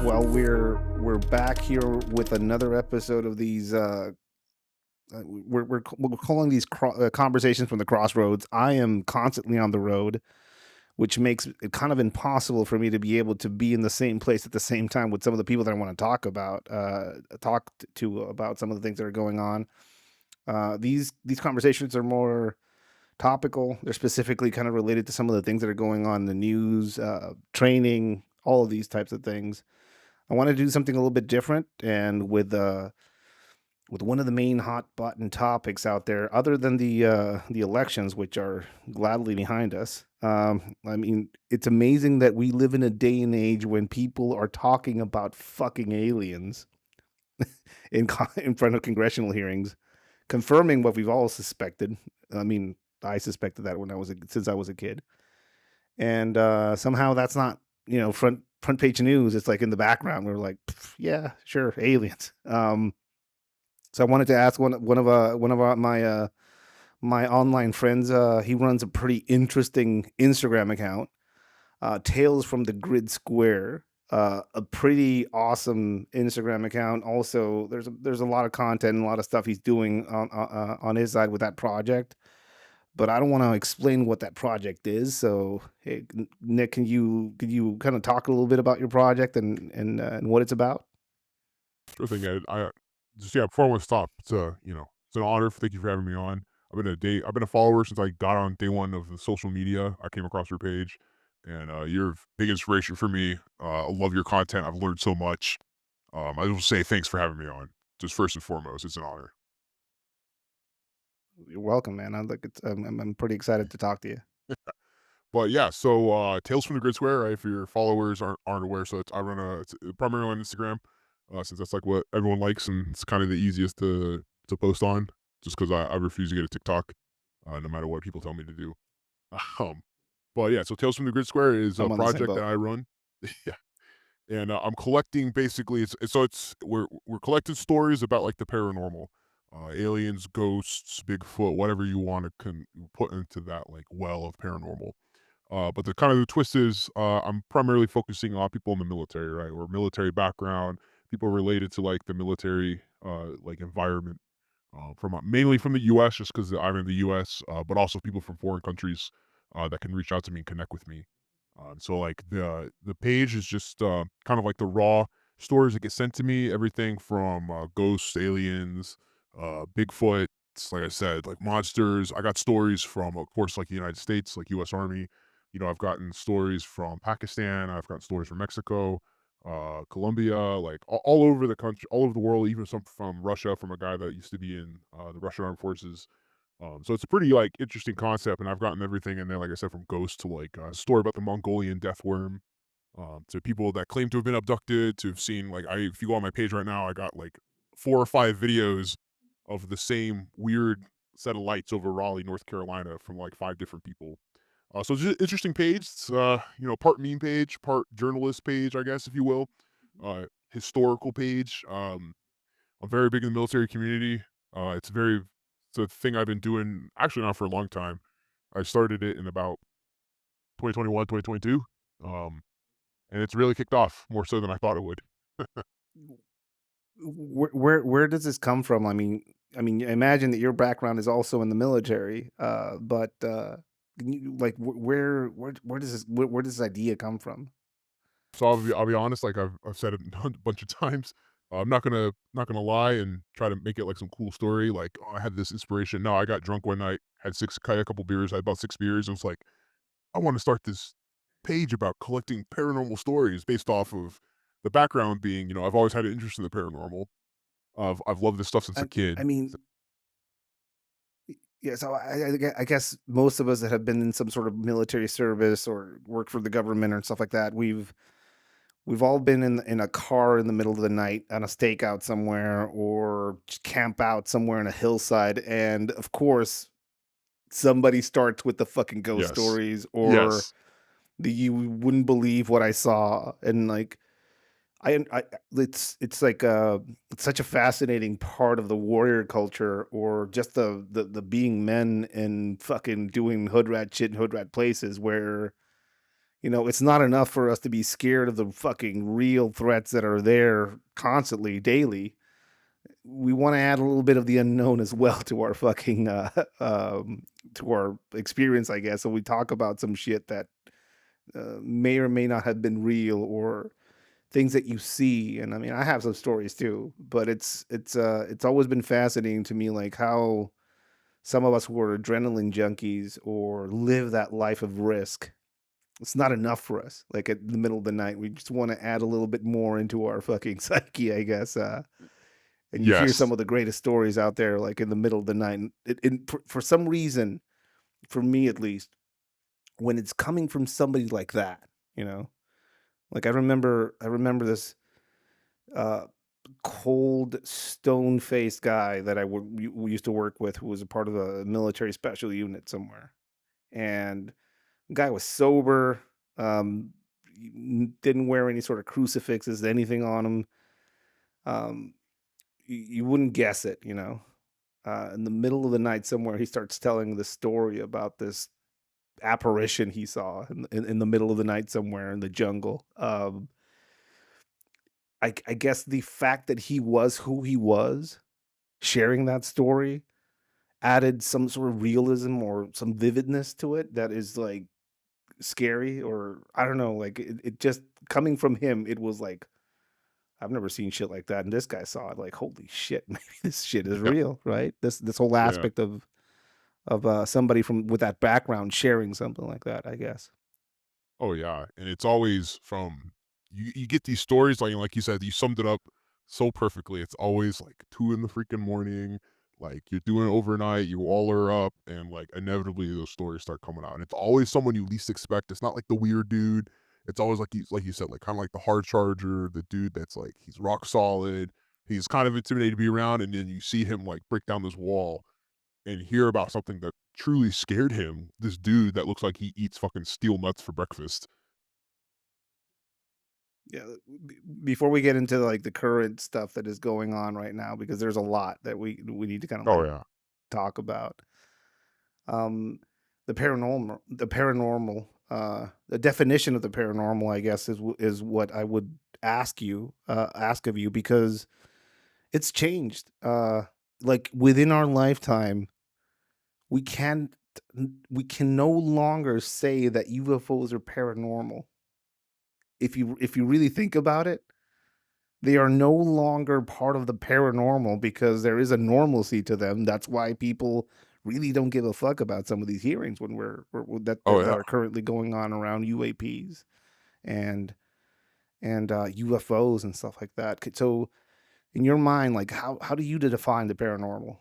Well, we're back here with another episode of these. We're calling these conversations from the crossroads. I am constantly on the road, which makes it kind of impossible for me to be able to be in the same place at the same time with some of the people that I want to talk about, to about some of the things that are going on. These conversations are more topical. They're specifically kind of related to some of the things that are going on in the news, training, all of these types of things. I want to do something a little bit different, and with one of the main hot button topics out there, other than the elections, which are gladly behind us. I mean, it's amazing that we live in a day and age when people are talking about fucking aliens in front of congressional hearings, confirming what we've all suspected. I mean, I suspected that when since I was a kid, and somehow that's not front page news. It's like in the background. We're like, yeah, sure, aliens. So I wanted to ask my online friends. He runs a pretty interesting Instagram account, Tales from the Grid Square. A pretty awesome Instagram account. Also, there's a lot of content and a lot of stuff he's doing on his side with that project. But I don't want to explain what that project is. So, hey, Nick, can you kind of talk a little bit about your project and what it's about? Sure thing, Ed. I just before I want to stop, it's an honor. Thank you for having me on. I've been a follower since I got on day one of the social media. I came across your page, and you're a big inspiration for me. I love your content. I've learned so much. I just will say thanks for having me on. Just first and foremost, it's an honor. You're welcome, man. I look, it's I'm pretty excited to talk to you. But yeah, so Tales from the Grid Square. Right, if your followers aren't aware, so I run it's primarily on Instagram, since that's like what everyone likes and it's kind of the easiest to post on. Just because I refuse to get a TikTok, no matter what people tell me to do. Um, but yeah, so Tales from the Grid Square is a I'm on the same project that boat. I run. Yeah, and I'm collecting basically. We're collecting stories about like the paranormal, aliens, ghosts, Bigfoot, whatever you want to put into that like well of paranormal. But the kind of the twist is, I'm primarily focusing on people in the military, right, or military background, people related to like the military, like environment, from mainly from the U.S. just because I'm in the U.S., but also people from foreign countries that can reach out to me and connect with me. So like the page is just kind of like the raw stories that get sent to me, everything from ghosts, aliens, Bigfoot. Like I said, like monsters. I got stories from, of course, like the United States, like U.S. Army. I've gotten stories from Pakistan. I've gotten stories from Mexico, Colombia, like all over the country, all over the world, even some from Russia, from a guy that used to be in the Russian armed forces. So it's a pretty like interesting concept, and I've gotten everything in there, like I said, from ghosts to like a story about the Mongolian death worm, to people that claim to have been abducted, to have seen like if you go on my page right now, I got like 4 or 5 videos of the same weird set of lights over Raleigh, North Carolina, from like 5 different people. So it's just an interesting page. It's part meme page, part journalist page, I guess, if you will. Historical page. I'm very big in the military community. It's a thing I've been doing actually now for a long time. I started it in about 2021, 2022. Um, and it's really kicked off more so than I thought it would. Where does this come from? I imagine that your background is also in the military, but can you, like, where does where does this idea come from? So I'll be honest, like I've said it a bunch of times. I'm not gonna lie and try to make it like some cool story. Like, oh, I had this inspiration. No, I got drunk one night, had a couple beers, I had about 6 beers, and was like, I want to start this page about collecting paranormal stories based off of the background being, I've always had an interest in the paranormal. I've loved this stuff since a I, kid. I mean, yeah. So I guess most of us that have been in some sort of military service or work for the government or stuff like that, we've all been in a car in the middle of the night on a stakeout somewhere or just camp out somewhere in a hillside, and of course somebody starts with the fucking ghost Yes. stories or Yes. you wouldn't believe what I saw, and like I it's like it's such a fascinating part of the warrior culture or just the being men and fucking doing hood rat shit in hood rat places where It's not enough for us to be scared of the fucking real threats that are there constantly, daily. We want to add a little bit of the unknown as well to our fucking to our experience, I guess. So we talk about some shit that may or may not have been real, or things that you see. And I mean, I have some stories too, but it's always been fascinating to me, like how some of us who are adrenaline junkies or live that life of risk, it's not enough for us. Like at the middle of the night, we just want to add a little bit more into our fucking psyche, I guess. And you hear some Yes. of the greatest stories out there, like in the middle of the night. And for some reason, for me at least, when it's coming from somebody like that, you know, like I remember this uh, cold, stone faced guy that we used to work with, who was a part of a military special unit somewhere. And the guy was sober, um, didn't wear any sort of crucifixes, anything on him. Um, you wouldn't guess it, you know. In the middle of the night somewhere, he starts telling the story about this apparition he saw in the middle of the night somewhere in the jungle. I guess the fact that he was who he was, sharing that story, added some sort of realism or some vividness to it that is like scary, or I don't know, like it just coming from him, it was like, I've never seen shit like that. And this guy saw it, like, holy shit, maybe this shit is Yeah. real, right? This whole Yeah. aspect of somebody from with that background sharing something like that, I guess. Oh yeah, and it's always from you get these stories like you said, you summed it up so perfectly. It's always like 2 in the freaking morning, like you're doing it overnight, you all are up, and like inevitably those stories start coming out. And it's always someone you least expect. It's not like the weird dude. It's always like you said, like kind of like the hard charger, the dude that's like he's rock solid. He's kind of intimidating to be around, and then you see him like break down this wall and hear about something that truly scared him. This dude that looks like he eats fucking steel nuts for breakfast. Yeah. Before we get into like the current stuff that is going on right now, because there's a lot that we need to kind of Oh like yeah. talk about. Um, the paranormal, the definition of the paranormal, I guess, is what I would ask of you, because it's changed. Like within our lifetime, we can we can no longer say that UFOs are paranormal. If you really think about it, they are no longer part of the paranormal because there is a normalcy to them. That's why people really don't give a fuck about some of these hearings when Oh that yeah. are currently going on around UAPs and UFOs and stuff like that. So, in your mind, like how do you define the paranormal?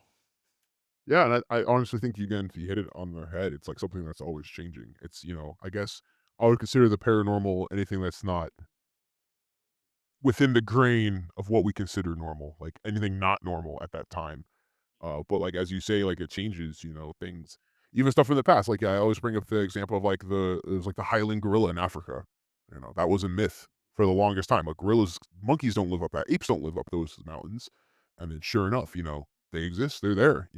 Yeah, and I honestly think if you hit it on the head, it's like something that's always changing. It's, I guess I would consider the paranormal anything that's not within the grain of what we consider normal, like anything not normal at that time. But like as you say, like it changes, things, even stuff from the past. Like I always bring up the example of like it was like the Highland gorilla in Africa. That was a myth for the longest time. Like gorillas, monkeys don't live up that, apes don't live up those mountains. And then sure enough, they exist. They're there.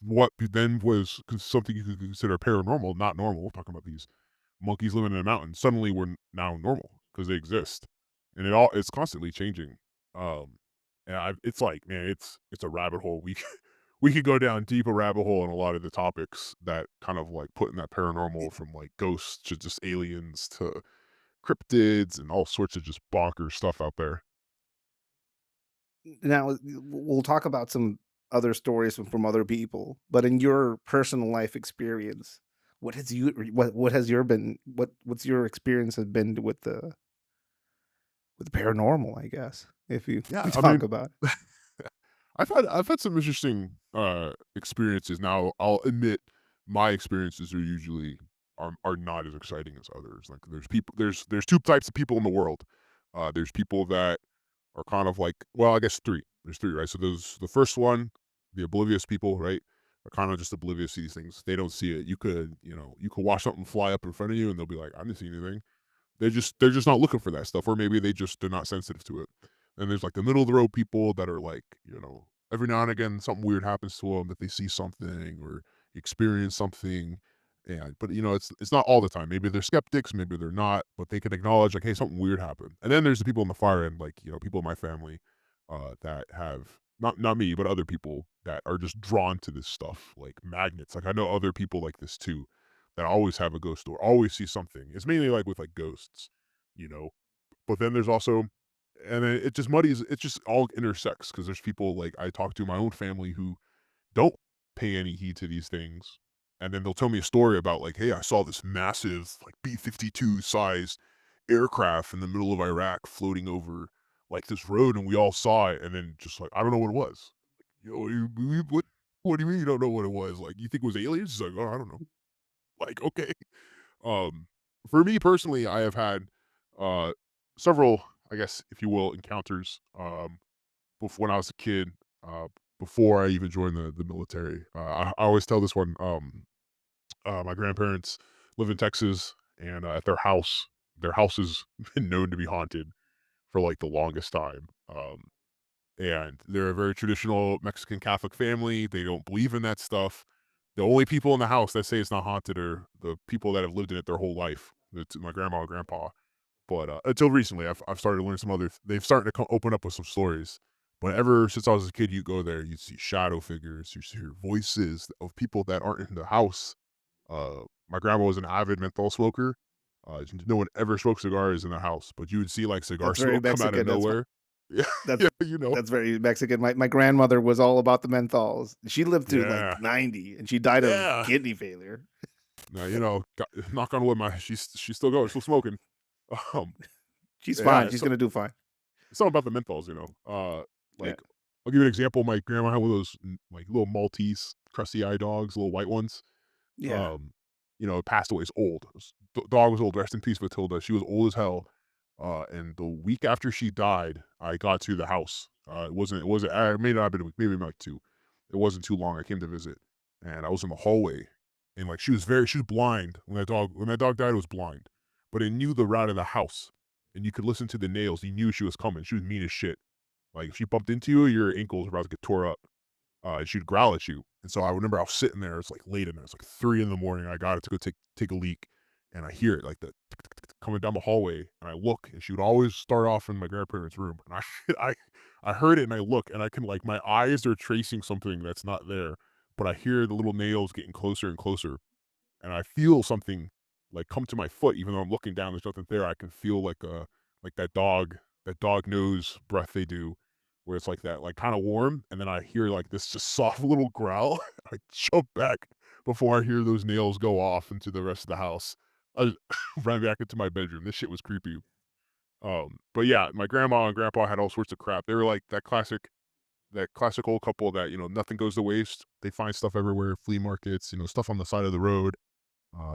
What then was something you could consider paranormal, not normal. Talking about these monkeys living in a mountain, suddenly we're now normal because they exist, and it's constantly changing. Um, and it's like, man, it's a rabbit hole. We could go down deep a rabbit hole in a lot of the topics that kind of like putting that paranormal from like ghosts to just aliens to cryptids and all sorts of just bonkers stuff out there. Now, we'll talk about some other stories from other people, but in your personal life experience, what has your been what's your experience has been with the paranormal, I guess, if you Yeah, we I talk mean, about it. I've had some interesting experiences. Now, I'll admit my experiences are not as exciting as others. Like there's two types of people in the world. There's people that are kind of like, well, I guess three. There's three, right? So there's the first one, the oblivious people, right? Are kind of just oblivious to these things. They don't see it. You could watch something fly up in front of you and they'll be like, I didn't see anything. They're just not looking for that stuff, or maybe they're not sensitive to it. And there's like the middle of the road people that are like, every now and again something weird happens to them, that they see something or experience something, And but it's not all the time. Maybe they're skeptics, maybe they're not, but they can acknowledge like, hey, something weird happened. And then there's the people on the far end, like people in my family, that have not me, but other people that are just drawn to this stuff like magnets. Like I know other people like this too, that always have a ghost or always see something. It's mainly like with like ghosts, you know. But then there's also, and then it just muddies. It just all intersects because there's people like I talk to in my own family who don't pay any heed to these things. And then they'll tell me a story about like, hey, I saw this massive like B-52 sized aircraft in the middle of Iraq floating over like this road and we all saw it. And then just like, I don't know what it was. What do you mean you don't know what it was? Like, you think it was aliens? It's like, oh, I don't know. Like, okay. Um, for me personally, I have had uh several, I guess, if you will, encounters when I was a kid, uh, before I even joined the military. I always tell this one. My grandparents live in Texas, and at their house has been known to be haunted for like the longest time. And they're a very traditional Mexican Catholic family. They don't believe in that stuff. The only people in the house that say it's not haunted are the people that have lived in it their whole life. It's my grandma and grandpa. But, until recently, I've started to learn some other they've started to open up with some stories. But ever since I was a kid, you go there, you see shadow figures, you hear voices of people that aren't in the house. My grandma was an avid menthol smoker. No one ever smoked cigars in the house, but you would see, like, cigar That's very smoke come out of Mexican. nowhere. Yeah, That's yeah, you know. that's very Mexican. My grandmother was all about the menthols. She lived to like Yeah, 90 and she died of yeah. kidney failure. Now, knock on wood, she's still going, still smoking. Um, She's fine. yeah, She's gonna do fine. something about the menthols, Yeah. like, I'll give you an example. My grandma had one of those, like, little Maltese crusty eye dogs, little white ones. Yeah. Um, Passed away. It's old. Dog was old. Rest in peace, Matilda. She was old as hell. And the week after she died, I got to the house. It wasn't, it may not have been a week, maybe like two. It wasn't too long. I came to visit, and I was in the hallway, and like she was blind when that dog died. It was blind, but it knew the route of the house, and you could listen to the nails. You knew she was coming. She was mean as shit. Like if she bumped into you, your ankles were about to get tore up. And she'd growl at you. And so I remember I was sitting there. It's like late in there. It's like 3 in the morning. I got it to go take a leak, and I hear it like the tick, tick, tick, tick coming down the hallway. And I look, and she would always start off in my grandparents' room. And I heard it, and I look, and I can like my eyes are tracing something that's not there, but I hear the little nails getting closer and closer, and I feel something like come to my foot, even though I'm looking down, there's nothing there. I can feel like that dog nose breath they do, where it's like that, like kind of warm, and then I hear like this just soft little growl. I jump back before I hear those nails go off into the rest of the house. I ran back into my bedroom. This shit was creepy. But yeah, my grandma and grandpa had all sorts of crap. They were like that classic old couple that nothing goes to waste. They find stuff everywhere, flea markets, stuff on the side of the road.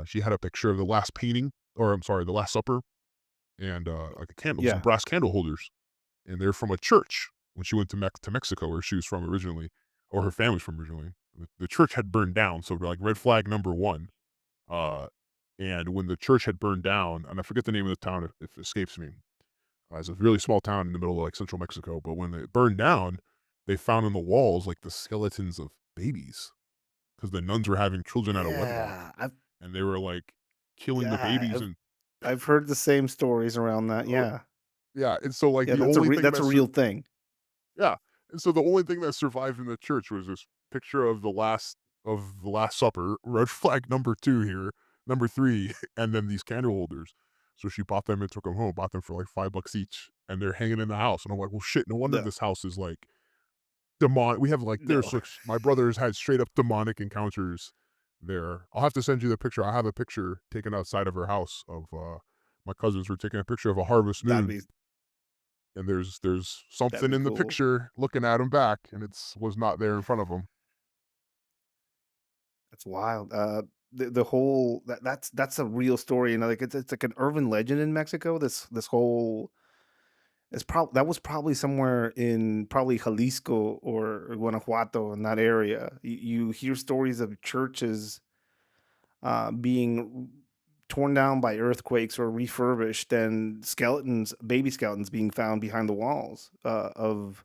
She had a picture of the last painting, or I'm sorry, the Last Supper, and like a candle, some Yeah. brass candle holders, and they're from a church when she went to Mexico, where she was from originally, or her family's from originally. The church had burned down, so like red flag number one. Uh, and when the church had burned down, and I forget the name of the town if it escapes me. It's a really small town in the middle of like central Mexico, but when it burned down, they found in the walls like the skeletons of babies because the nuns were having children out of wedlock, Yeah. I've and they were like killing the yeah, babies I've and I've heard the same stories around that. oh, Yeah. yeah, and so like Yeah, the only thing that's a real thing. yeah, and so the only thing that survived in the church was this picture of the Last Supper, red flag number 2 here, number 3, and then these candle holders. So she bought them and took them home, bought them for like $5 each, and they're hanging in the house, and I'm like, "Well, shit, no wonder No. this house is like demonic." We have like No. my brother's had straight up demonic encounters there. I'll have to send you the picture. I have a picture taken outside of her house of, my cousins were taking a picture of a harvest That'd moon, be and there's that'd something be in the cool. picture looking at him back, and was not there in front of him. That's wild. The whole that's a real story, like it's like an urban legend in Mexico. This whole that was probably somewhere in probably Jalisco or Guanajuato in that area. You hear stories of churches being torn down by earthquakes or refurbished, and baby skeletons being found behind the walls of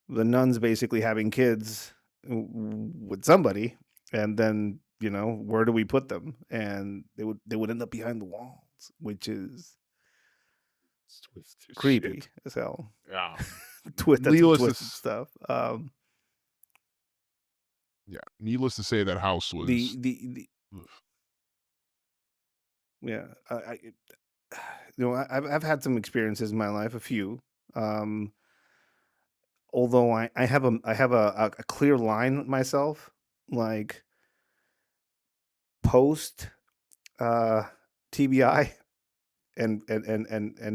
the nuns basically having kids with somebody, and then where do we put them? And they would end up behind the walls, which is It's twisted creepy shit. as hell. Yeah. That's some Needless to twisted s stuff. yeah, needless to say, that house was The ugh. Yeah, I've had some experiences in my life, a few. Um, although I have a clear line with myself, like post uh TBI and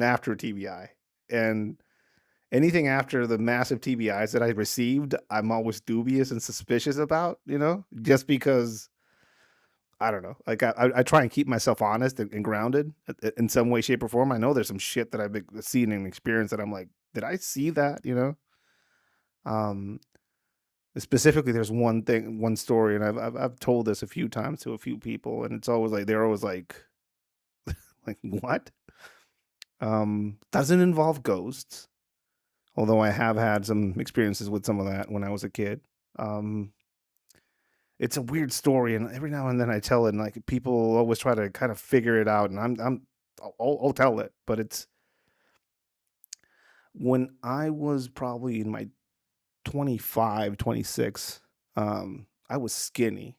after TBI, and anything after the massive TBIs that I received, I'm always dubious and suspicious about. Just because I don't know. Like I try and keep myself honest and grounded in some way, shape, or form. I know there's some shit that I've seen and experienced that I'm like, did I see that? Um, Specifically, there's one story, and I've told this a few times to a few people, and it's always like they're always like what? Doesn't involve ghosts, although I have had some experiences with some of that when I was a kid. Um, it's a weird story, and every now and then I tell it, and like people always try to kind of figure it out, and I'll tell it, but it's when I was probably in my 25, 26. I was skinny,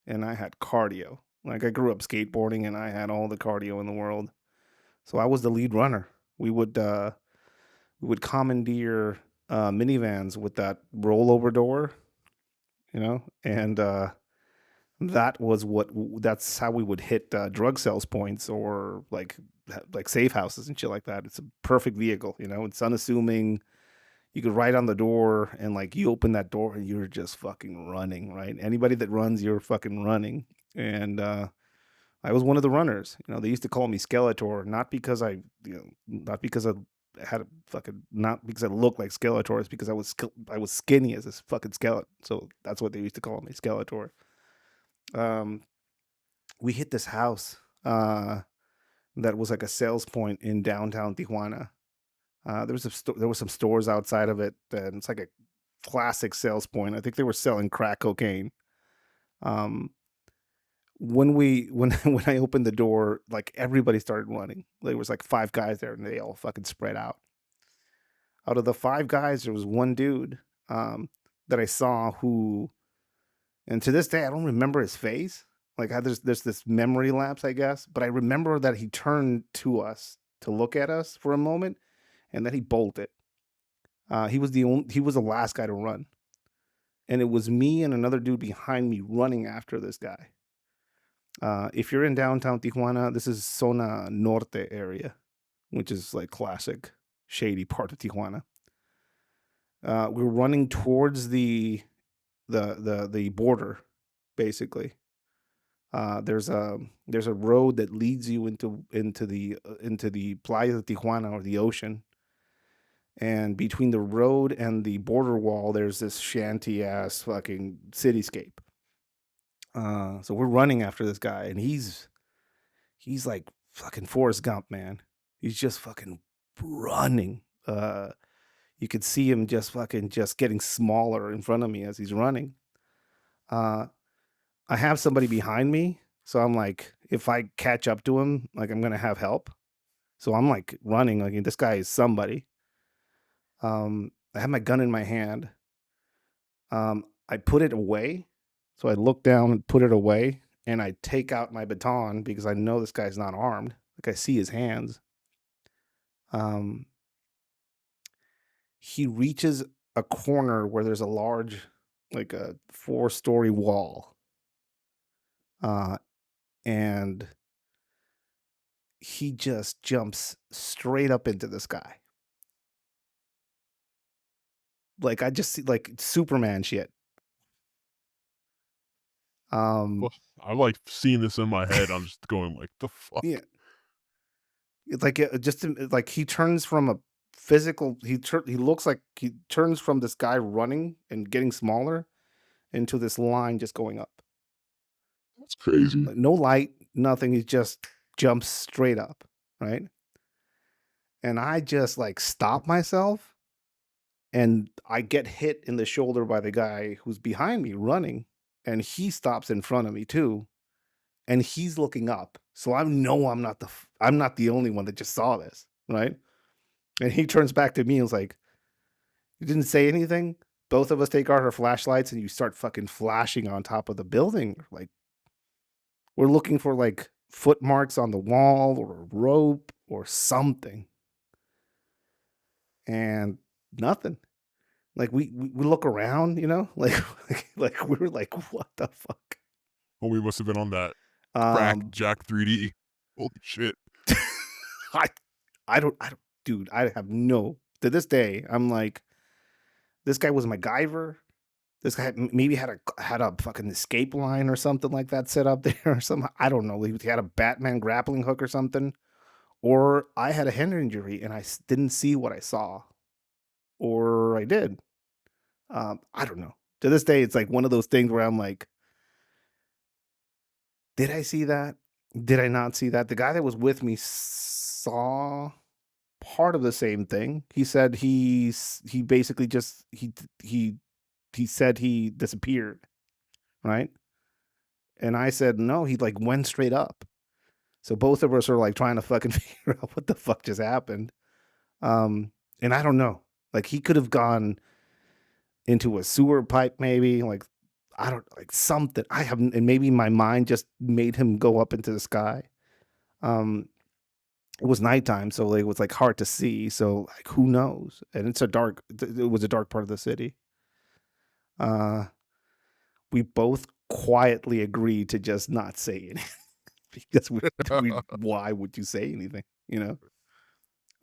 and I had cardio. Like I grew up skateboarding, and I had all the cardio in the world, so I was the lead runner. We would commandeer minivans with that rollover door, and that's how we would hit drug sales points or like safe houses and shit like that. It's a perfect vehicle. It's unassuming. You could write on the door, and like you open that door and you're just fucking running, right? Anybody that runs, you're fucking running. And I was one of the runners. They used to call me Skeletor, not because I had a fucking, not because I looked like Skeletor. It's because I was skinny as this fucking skeleton. So that's what they used to call me, Skeletor. Um, we hit this house that was like a sales point in downtown Tijuana. There was some stores outside of it, and it's like a classic sales point. I think they were selling crack cocaine. Um, when I opened the door, like everybody started running. There was like five guys there, and they all fucking spread out. Out of the five guys, there was one dude that I saw who, and to this day, I don't remember his face. Like there's this memory lapse, I guess, but I remember that he turned to us to look at us for a moment, and then he bolted. He was the last guy to run, and it was me and another dude behind me running after this guy. If you're in downtown Tijuana, this is Zona Norte area, which is like classic shady part of Tijuana. We're running towards the border, basically. There's a road that leads you into the Playa de Tijuana, or the ocean. And between the road and the border wall, there's this shanty ass fucking cityscape. So we're running after this guy, and he's like fucking Forrest Gump, man. He's just fucking running. You could see him just getting smaller in front of me as he's running. Uh, I have somebody behind me, so I'm like, if I catch up to him, like I'm gonna have help. So I'm like running, like this guy is somebody. I have my gun in my hand. I put it away. So I look down and put it away, and I take out my baton because I know this guy's not armed. Like I see his hands. Um, he reaches a corner where there's a large, like a 4-story wall. Uh, and he just jumps straight up into the sky. Like I just see like Superman shit. Um, Well, I'm, like, seeing this in my head, I'm just going like, "The fuck?" yeah, it's like like he turns from a physical. He looks like he turns from this guy running and getting smaller into this line just going up. That's crazy. Like no light, nothing. He just jumps straight up, right? And I just like stop myself, and I get hit in the shoulder by the guy who's behind me running, and he stops in front of me too, and he's looking up. So I know I'm not the only one that just saw this, right? And he turns back to me and was like, "You didn't say anything?" Both of us take out our flashlights and you start fucking flashing on top of the building. Like we're looking for like footmarks on the wall or a rope or something. And nothing. Like we look around, like like we were like, what the fuck? Homie must have been on that crack Um Jack 3D. Holy shit. I I don't dude, I have no to this day, I'm like, this guy was MacGyver. This guy maybe had a fucking escape line or something like that set up there or something. I don't know. He had a Batman grappling hook or something. Or I had a hand injury and didn't see what I saw. Or I did. I don't know. To this day, it's like one of those things where I'm like, did I see that? Did I not see that? The guy that was with me saw part of the same thing. He said he basically just he said he disappeared, right? And I said no, he like went straight up. So both of us are like trying to fucking figure out what the fuck just happened. And I don't know. Like he could have gone into a sewer pipe, maybe. Like I don't like something. I haven't, and maybe my mind just made him go up into the sky. Um, it was nighttime, so like, it was like hard to see. So like, who knows? And it was a dark part of the city. Uh, we both quietly agreed to just not say anything because why would you say anything? You know?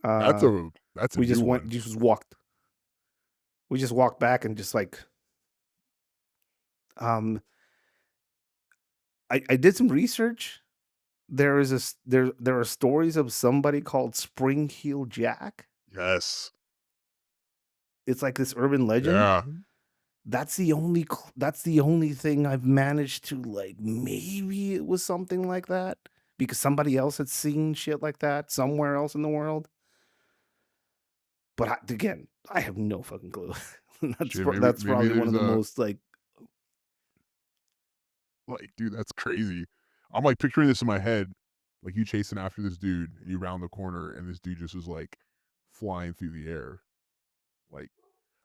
That's Uh, a we new just one. we just walked back and just like, um, I did some research. There are stories of somebody called Spring Heel Jack. Yes. It's like this urban legend. Yeah. That's the only thing I've managed to like, maybe it was something like that because somebody else had seen shit like that somewhere else in the world. But again, I have no fucking clue. Shit, That's maybe probably one there's of the a most like, like, dude, that's crazy. I'm like picturing this in my head, like you chasing after this dude, and you round the corner, and this dude just was like flying through the air. Like,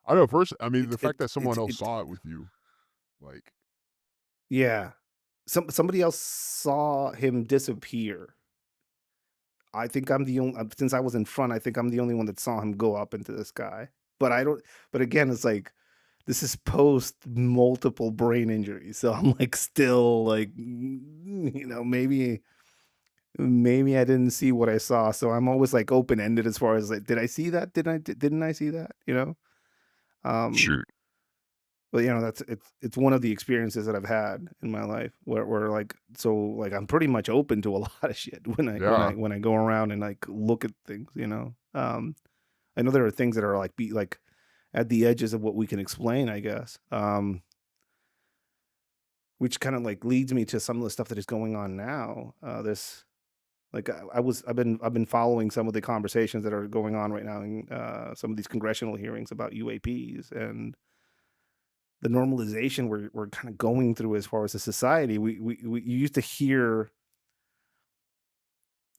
I don't know. First, I mean, it the fact it that someone else it saw it with you, like, yeah. Somebody else saw him disappear. I think I'm the only since I was in front, I think I'm the only one that saw him go up into the sky. But I don't but again, it's like this is post multiple brain injuries. So I'm like still like, maybe I didn't see what I saw. So I'm always like open ended as far as like, did I see that? Didn't I see that? Um shoot, but it's one of the experiences that I've had in my life where like, so like I'm pretty much open to a lot of shit yeah, when I go around and like look at things. I know there are things that are like be like at the edges of what we can explain, I guess. Which kind of like leads me to some of the stuff that is going on now. This like I've been following some of the conversations that are going on right now in some of these congressional hearings about UAPs and the normalization we're kind of going through as far as a society. We you used to hear.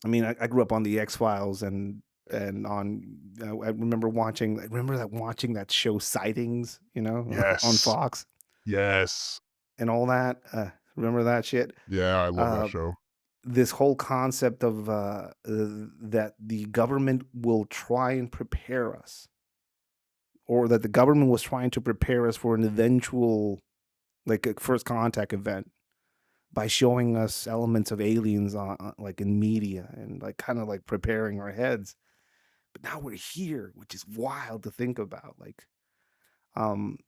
I mean, I grew up on the X Files and on. I remember that watching that show Sightings, on yes, Fox yes, and all that. Remember that shit? yeah. I love that Uh, show. this whole concept of that the government will try and prepare us, or that the government was trying to prepare us for an eventual like a first contact event by showing us elements of aliens like in media and like kind of like preparing our heads. But now we're here, which is wild to think about. Like, um,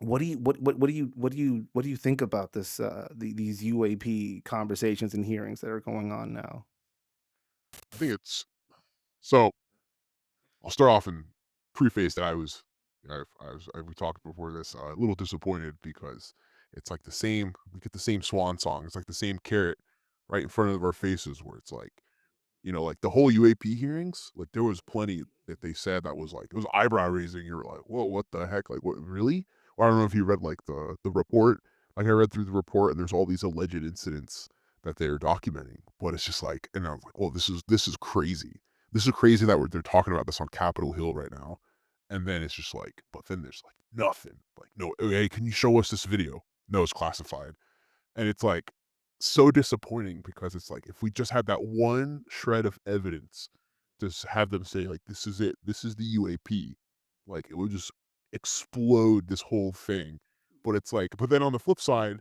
what do you think about this? These UAP conversations and hearings that are going on now. I think it's so. I'll start off and preface that we talked before this, a little disappointed because it's like the same. We get the same swan song. It's like the same carrot right in front of our faces, where it's like, like the whole UAP hearings. Like there was plenty that they said that was like it was eyebrow raising. You're like, whoa, what the heck? Like, what really? Or I don't know if you read like the report. like I read through the report and there's all these alleged incidents that they're documenting, but it's just like, and I was like, oh, this is crazy. This is crazy that they're talking about this on Capitol Hill right now. And then it's just like, but then there's like nothing. Like, no, hey, can you show us this video? No, it's classified. And it's like so disappointing because it's like if we just had that one shred of evidence, just have them say like this is it, this is the UAP, like it would just explode this whole thing. But it's like, but then on the flip side,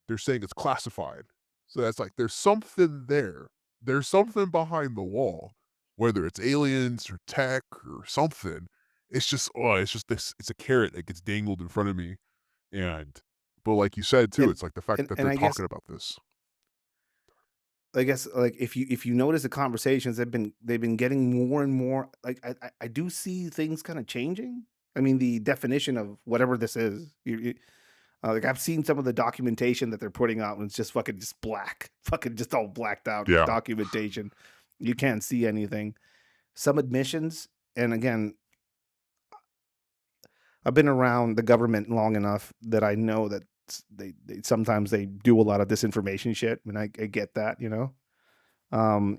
they're saying it's classified. So that's like there's something there. There's something behind the wall, whether it's aliens or tech or something. It's just this. It's a carrot that gets dangled in front of me, and but like you said too, And it's like the fact that and they're talking about this. I guess like if you notice the conversations they've been getting more and more like I do see things kind of changing. I mean the definition of whatever this is. Like I've seen some of the documentation that they're putting out and it's just fucking just black, fucking just all blacked out Yeah. documentation. You can't see anything. Some admissions, and again, I've been around the government long enough that I know that they sometimes they do a lot of disinformation shit, and I get that, you know.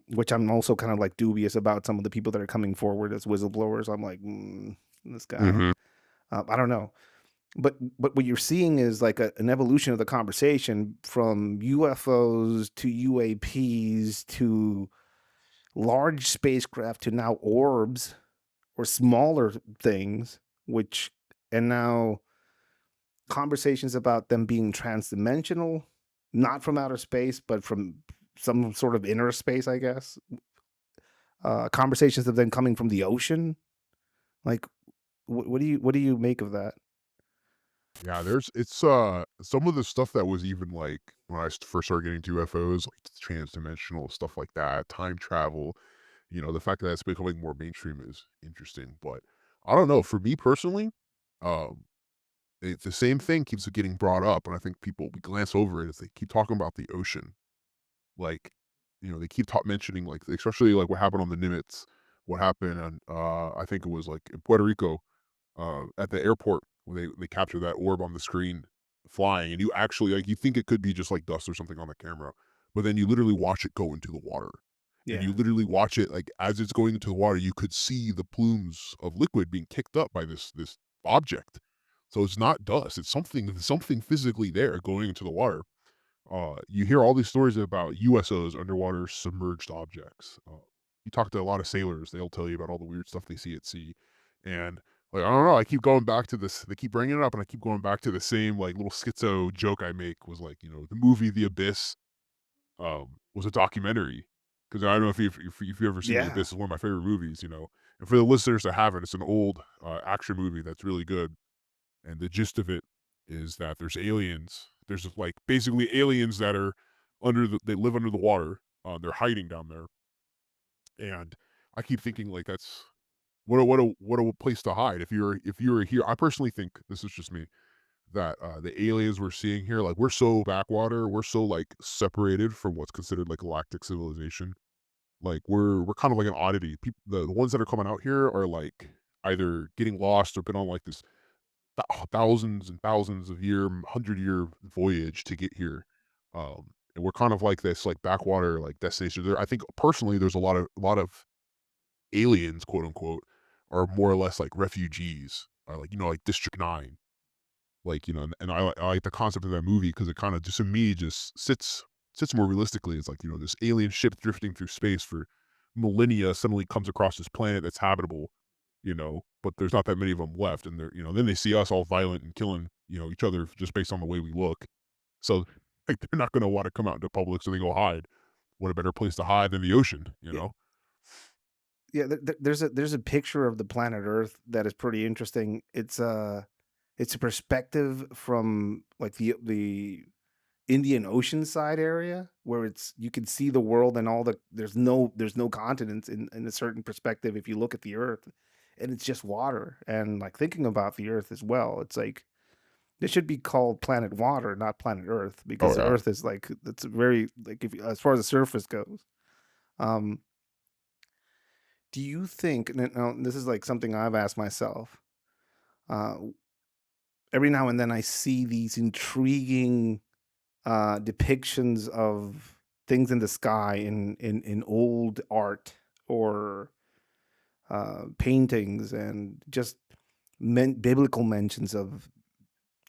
Which I'm also kind of like dubious about some of the people that are coming forward as whistleblowers. I'm like, this guy, Mhm. I don't know. But what you're seeing is like an evolution of the conversation from UFOs to UAPs to large spacecraft to now orbs or smaller things, which and now conversations about them being transdimensional, not from outer space, but from some sort of inner space, I guess. Conversations of them coming from the ocean. Like, what do you make of that? Yeah, there's it's, some of the stuff that was even, like, when I first started getting to UFOs, like, transdimensional stuff like that, time travel, the fact that it's becoming more mainstream is interesting, but I don't know, for me personally, um, the same thing keeps getting brought up, and I think people we glance over it as they keep talking about the ocean. Like, they keep mentioning, like, especially, like, what happened on the Nimitz, what happened on, I think it was, like, in Puerto Rico, at the airport when they capture that orb on the screen flying, and you actually like you think it could be just like dust or something on the camera, but then you literally watch it go into the water, and Yeah, you literally watch it like as it's going into the water, you could see the plumes of liquid being kicked up by this object. So it's not dust; it's something physically there going into the water. You hear all these stories about USOs, underwater submerged objects. You talk to a lot of sailors; they'll tell you about all the weird stuff they see at sea. And like I don't know, I keep going back to this. They keep bringing it up, and I keep going back to the same like little schizo joke I make was like the movie The Abyss was a documentary because I don't know if you've ever seen The yeah, Abyss. It's one of my favorite movies. And for the listeners that haven't, it's an old action movie that's really good, and the gist of it is that there's aliens. There's like basically aliens that are they live under the water. They're hiding down there, and I keep thinking like that's what a place to hide if you're here. I personally think this is just me that the aliens we're seeing here, like we're so backwater, we're so like separated from what's considered like galactic civilization. Like we're kind of like an oddity. People, the ones that are coming out here are like either getting lost or been on like this thousands and thousands of 100-year voyage to get here. And we're kind of like this like backwater like destination. There, I think personally, there's a lot of aliens, quote unquote, are more or less like refugees, or like like District 9, like and I like the concept of that movie because it kind of just to me just sits more realistically. It's like this alien ship drifting through space for millennia suddenly comes across this planet that's habitable, but there's not that many of them left, and they're then they see us all violent and killing each other just based on the way we look. So like they're not going to want to come out into public, so they go hide. What a better place to hide than the ocean, you yeah, know? yeah. There's a picture of the planet Earth that is pretty interesting. It's a perspective from like the Indian Ocean side area where it's you can see the world and all there's no continents in a certain perspective if you look at the Earth, and it's just water. And like thinking about the Earth as well, it's like it should be called Planet Water, not Planet Earth, because Oh the yeah. Earth is like it's very like if as far as the surface goes. Um, do you think? Now this is like something I've asked myself. Uh, every now and then I see these intriguing depictions of things in the sky in old art or paintings, and just biblical mentions of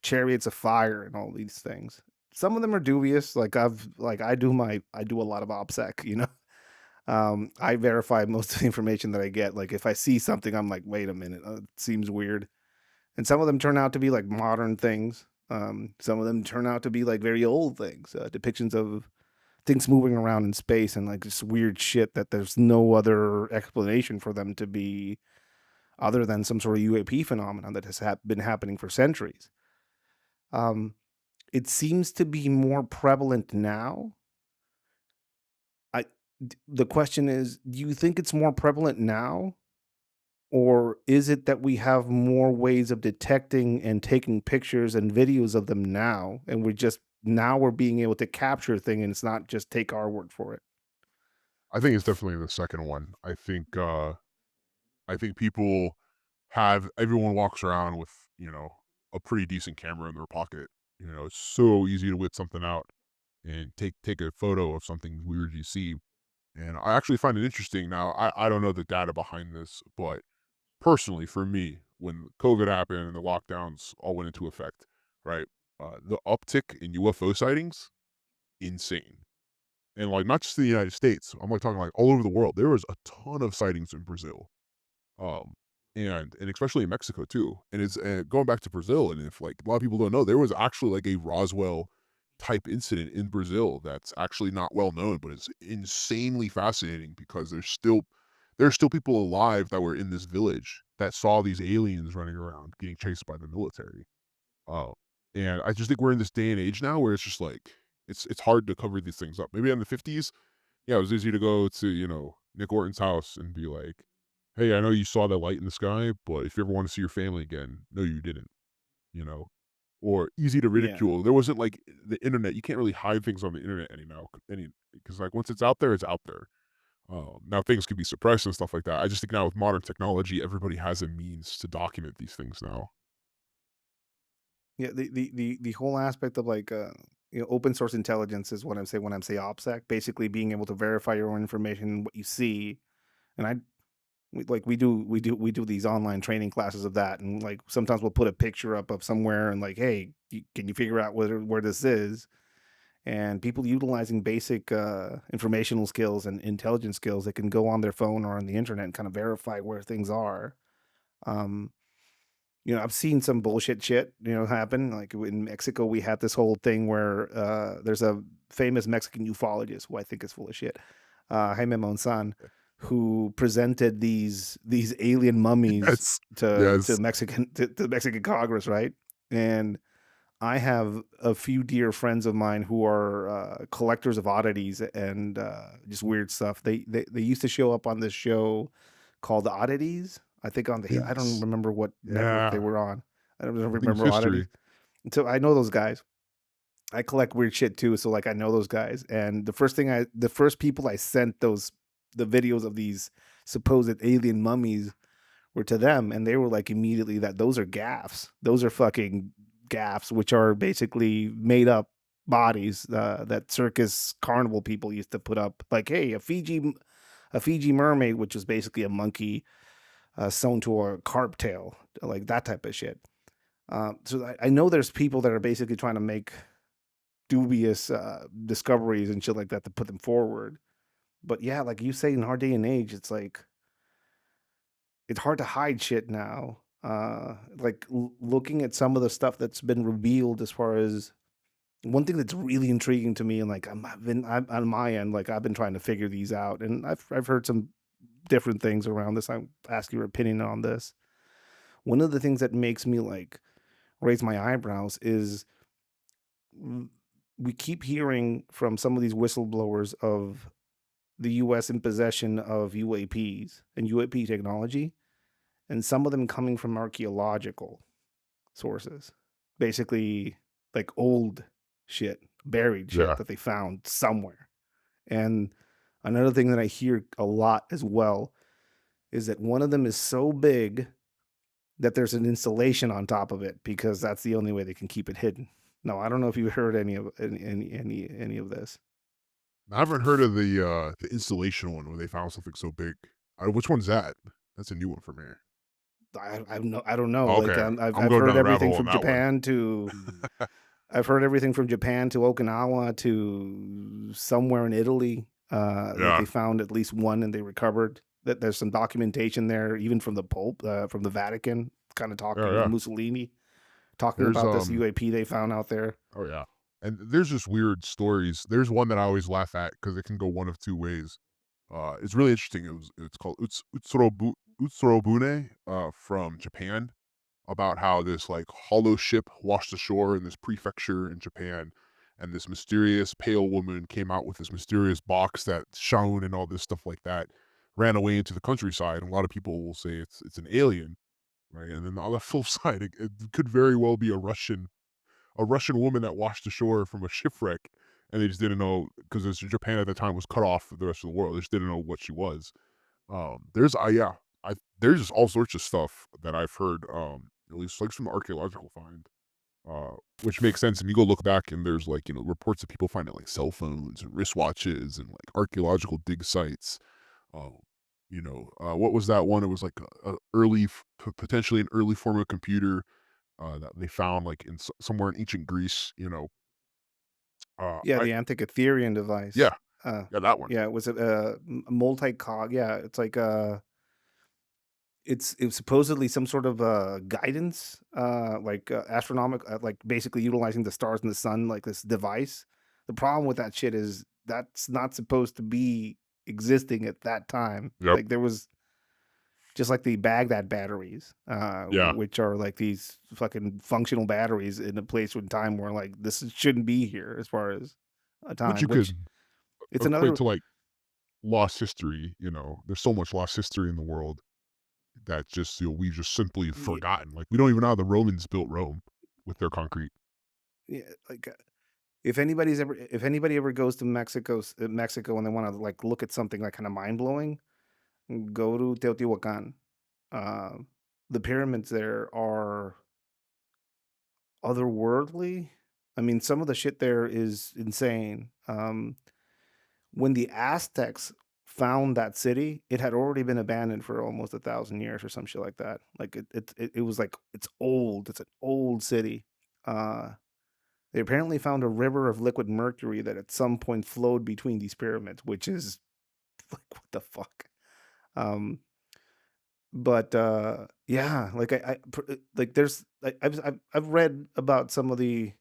chariots of fire and all these things. Some of them are dubious. I do a lot of OPSEC, you know. I verify most of the information that I get. Like if I see something, I'm like, wait a minute, it seems weird. And some of them turn out to be like modern things. Some of them turn out to be like very old things, depictions of things moving around in space and like just weird shit that there's no other explanation for them to be other than some sort of UAP phenomenon that has been happening for centuries. Um, it seems to be more prevalent now. I, the question is, do you think it's more prevalent now, or is it that we have more ways of detecting and taking pictures and videos of them now, and we're being able to capture thing, and it's not just take our word for it? I think it's definitely the second one. I think people have everyone walks around with, a pretty decent camera in their pocket. It's so easy to whip something out and take a photo of something weird you see. And I actually find it interesting. Now, I don't know the data behind this, but personally, for me, when COVID happened and the lockdowns all went into effect, right? The uptick in UFO sightings, insane. And like not just in the United States, I'm like talking like all over the world. There was a ton of sightings in Brazil, um, and especially in Mexico too. And it's going back to Brazil, and if like a lot of people don't know, there was actually like a Roswell type incident in Brazil that's actually not well known, but it's insanely fascinating because there's still people alive that were in this village that saw these aliens running around getting chased by the military. Uh, and I just think we're in this day and age now where it's just like it's hard to cover these things up. Maybe in the 50s, yeah, it was easy to go to, Nick Orton's house and be like, "Hey, I know you saw that light in the sky, but if you ever want to see your family again, no, you didn't," you know? Or easy to Yeah. ridicule. There wasn't like the internet. You can't really hide things on the internet because like once it's out there, it's out there. Now things can be suppressed and stuff like that. I just think now with modern technology, everybody has a means to document these things now. Yeah, the whole aspect of like open source intelligence is what I'm saying when I'm say OPSEC, basically being able to verify your own information, what you see. And we do these online training classes of that, and like sometimes we'll put a picture up of somewhere and like, hey, can you figure out where this is? And people utilizing basic informational skills and intelligence skills, that can go on their phone or on the internet and kind of verify where things are. Um, I've seen some bullshit shit, happen. Like in Mexico, we had this whole thing where there's a famous Mexican ufologist who I think is full of shit, Jaime Monzon, who presented these alien mummies Yes. to Yes. Mexican Congress, right? And I have a few dear friends of mine who are collectors of oddities and just weird stuff. They used to show up on this show called Oddities. I think I don't Yes. remember what network they Yeah. were on. I don't I think it's remember Oddities. history. So I know those guys. I collect weird shit too, so like I know those guys. And the first people I sent the videos of these supposed alien mummies were to them, and they were like immediately that those are gaffs. Those are fucking gaffs, which are basically made up bodies that circus carnival people used to put up. Like, hey, a Fiji mermaid, which was basically a monkey sewn to a carp tail, like that type of shit. So I know there's people that are basically trying to make dubious discoveries and shit like that to put them forward. But yeah, like you say, in our day and age, it's like it's hard to hide shit now. Like looking at some of the stuff that's been revealed, as far as one thing that's really intriguing to me, and like I'm on my end, like I've been trying to figure these out, and I've heard some different things around this. I ask your opinion on this. One of the things that makes me like raise my eyebrows is mm, we keep hearing from some of these whistleblowers of the U.S. in possession of UAPs and UAP technology, and some of them coming from archaeological sources, basically like old shit, buried shit Yeah. that they found somewhere. And another thing that I hear a lot as well is that one of them is so big that there's an installation on top of it because that's the only way they can keep it hidden. No, I don't know if you heard any of this. I haven't heard of the installation one where they found something so big. Which one's that? That's a new one for me. I don't know. Oh, Like okay, I'm I've going heard down the rabbit everything hole on from that one. Japan to I've heard everything from Japan to Okinawa to somewhere in Italy, that Yeah, they found at least one and they recovered. That there's some documentation there, even from the Pope, from the Vatican, kind of yeah, talking, and yeah. Mussolini talking There's about this UAP they found out there. oh yeah, and there's just weird stories. There's one that I always laugh at because it can go one of two ways. It's really interesting. It's called Utsurobune from Japan, about how this like hollow ship washed ashore in this prefecture in Japan, and this mysterious pale woman came out with this mysterious box that shone and all this stuff like that, ran away into the countryside. And a lot of people will say it's an alien, right? And then on the flip side, it could very well be a Russian woman that washed ashore from a shipwreck, and they just didn't know because Japan at the time was cut off from the rest of the world. They just didn't know what she was. Yeah, there's just all sorts of stuff that I've heard, at least like some archaeological find, which makes sense. And you go look back, and there's like reports of people finding like cell phones and wristwatches and like archaeological dig sites. Um, what was that one? It was like a early, potentially an early form of computer that they found like somewhere in ancient Greece. Yeah, I the Antikytherian device. Yeah, Uh, yeah, that one. yeah, it was a multi-cog. Yeah, it's like it's supposedly some sort of guidance, like astronomical, like basically utilizing the stars and the sun, like this device. The problem with that shit is that's not supposed to be existing at that time. Yep. Like there was just like the Baghdad batteries, Yeah, which are like these fucking functional batteries in a place in time where like this shouldn't be here as far as a which time. you Which could it's equate another. to like lost history. There's so much lost history in the world that just we've just simply Yeah, forgotten. Like we don't even know how the Romans built Rome with their concrete. yeah, like if anybody ever goes to Mexico and they want to like look at something like kind of mind blowing, go to Teotihuacan. Uh, the pyramids there are otherworldly. I mean, some of the shit there is insane. When the Aztecs found that city, it had already been abandoned for almost 1,000 years or some shit like that. Like it was like it's old. It's an old city. Uh, They apparently found a river of liquid mercury that at some point flowed between these pyramids, which is like what the fuck. Um, but yeah, like like there's like I've read about some of the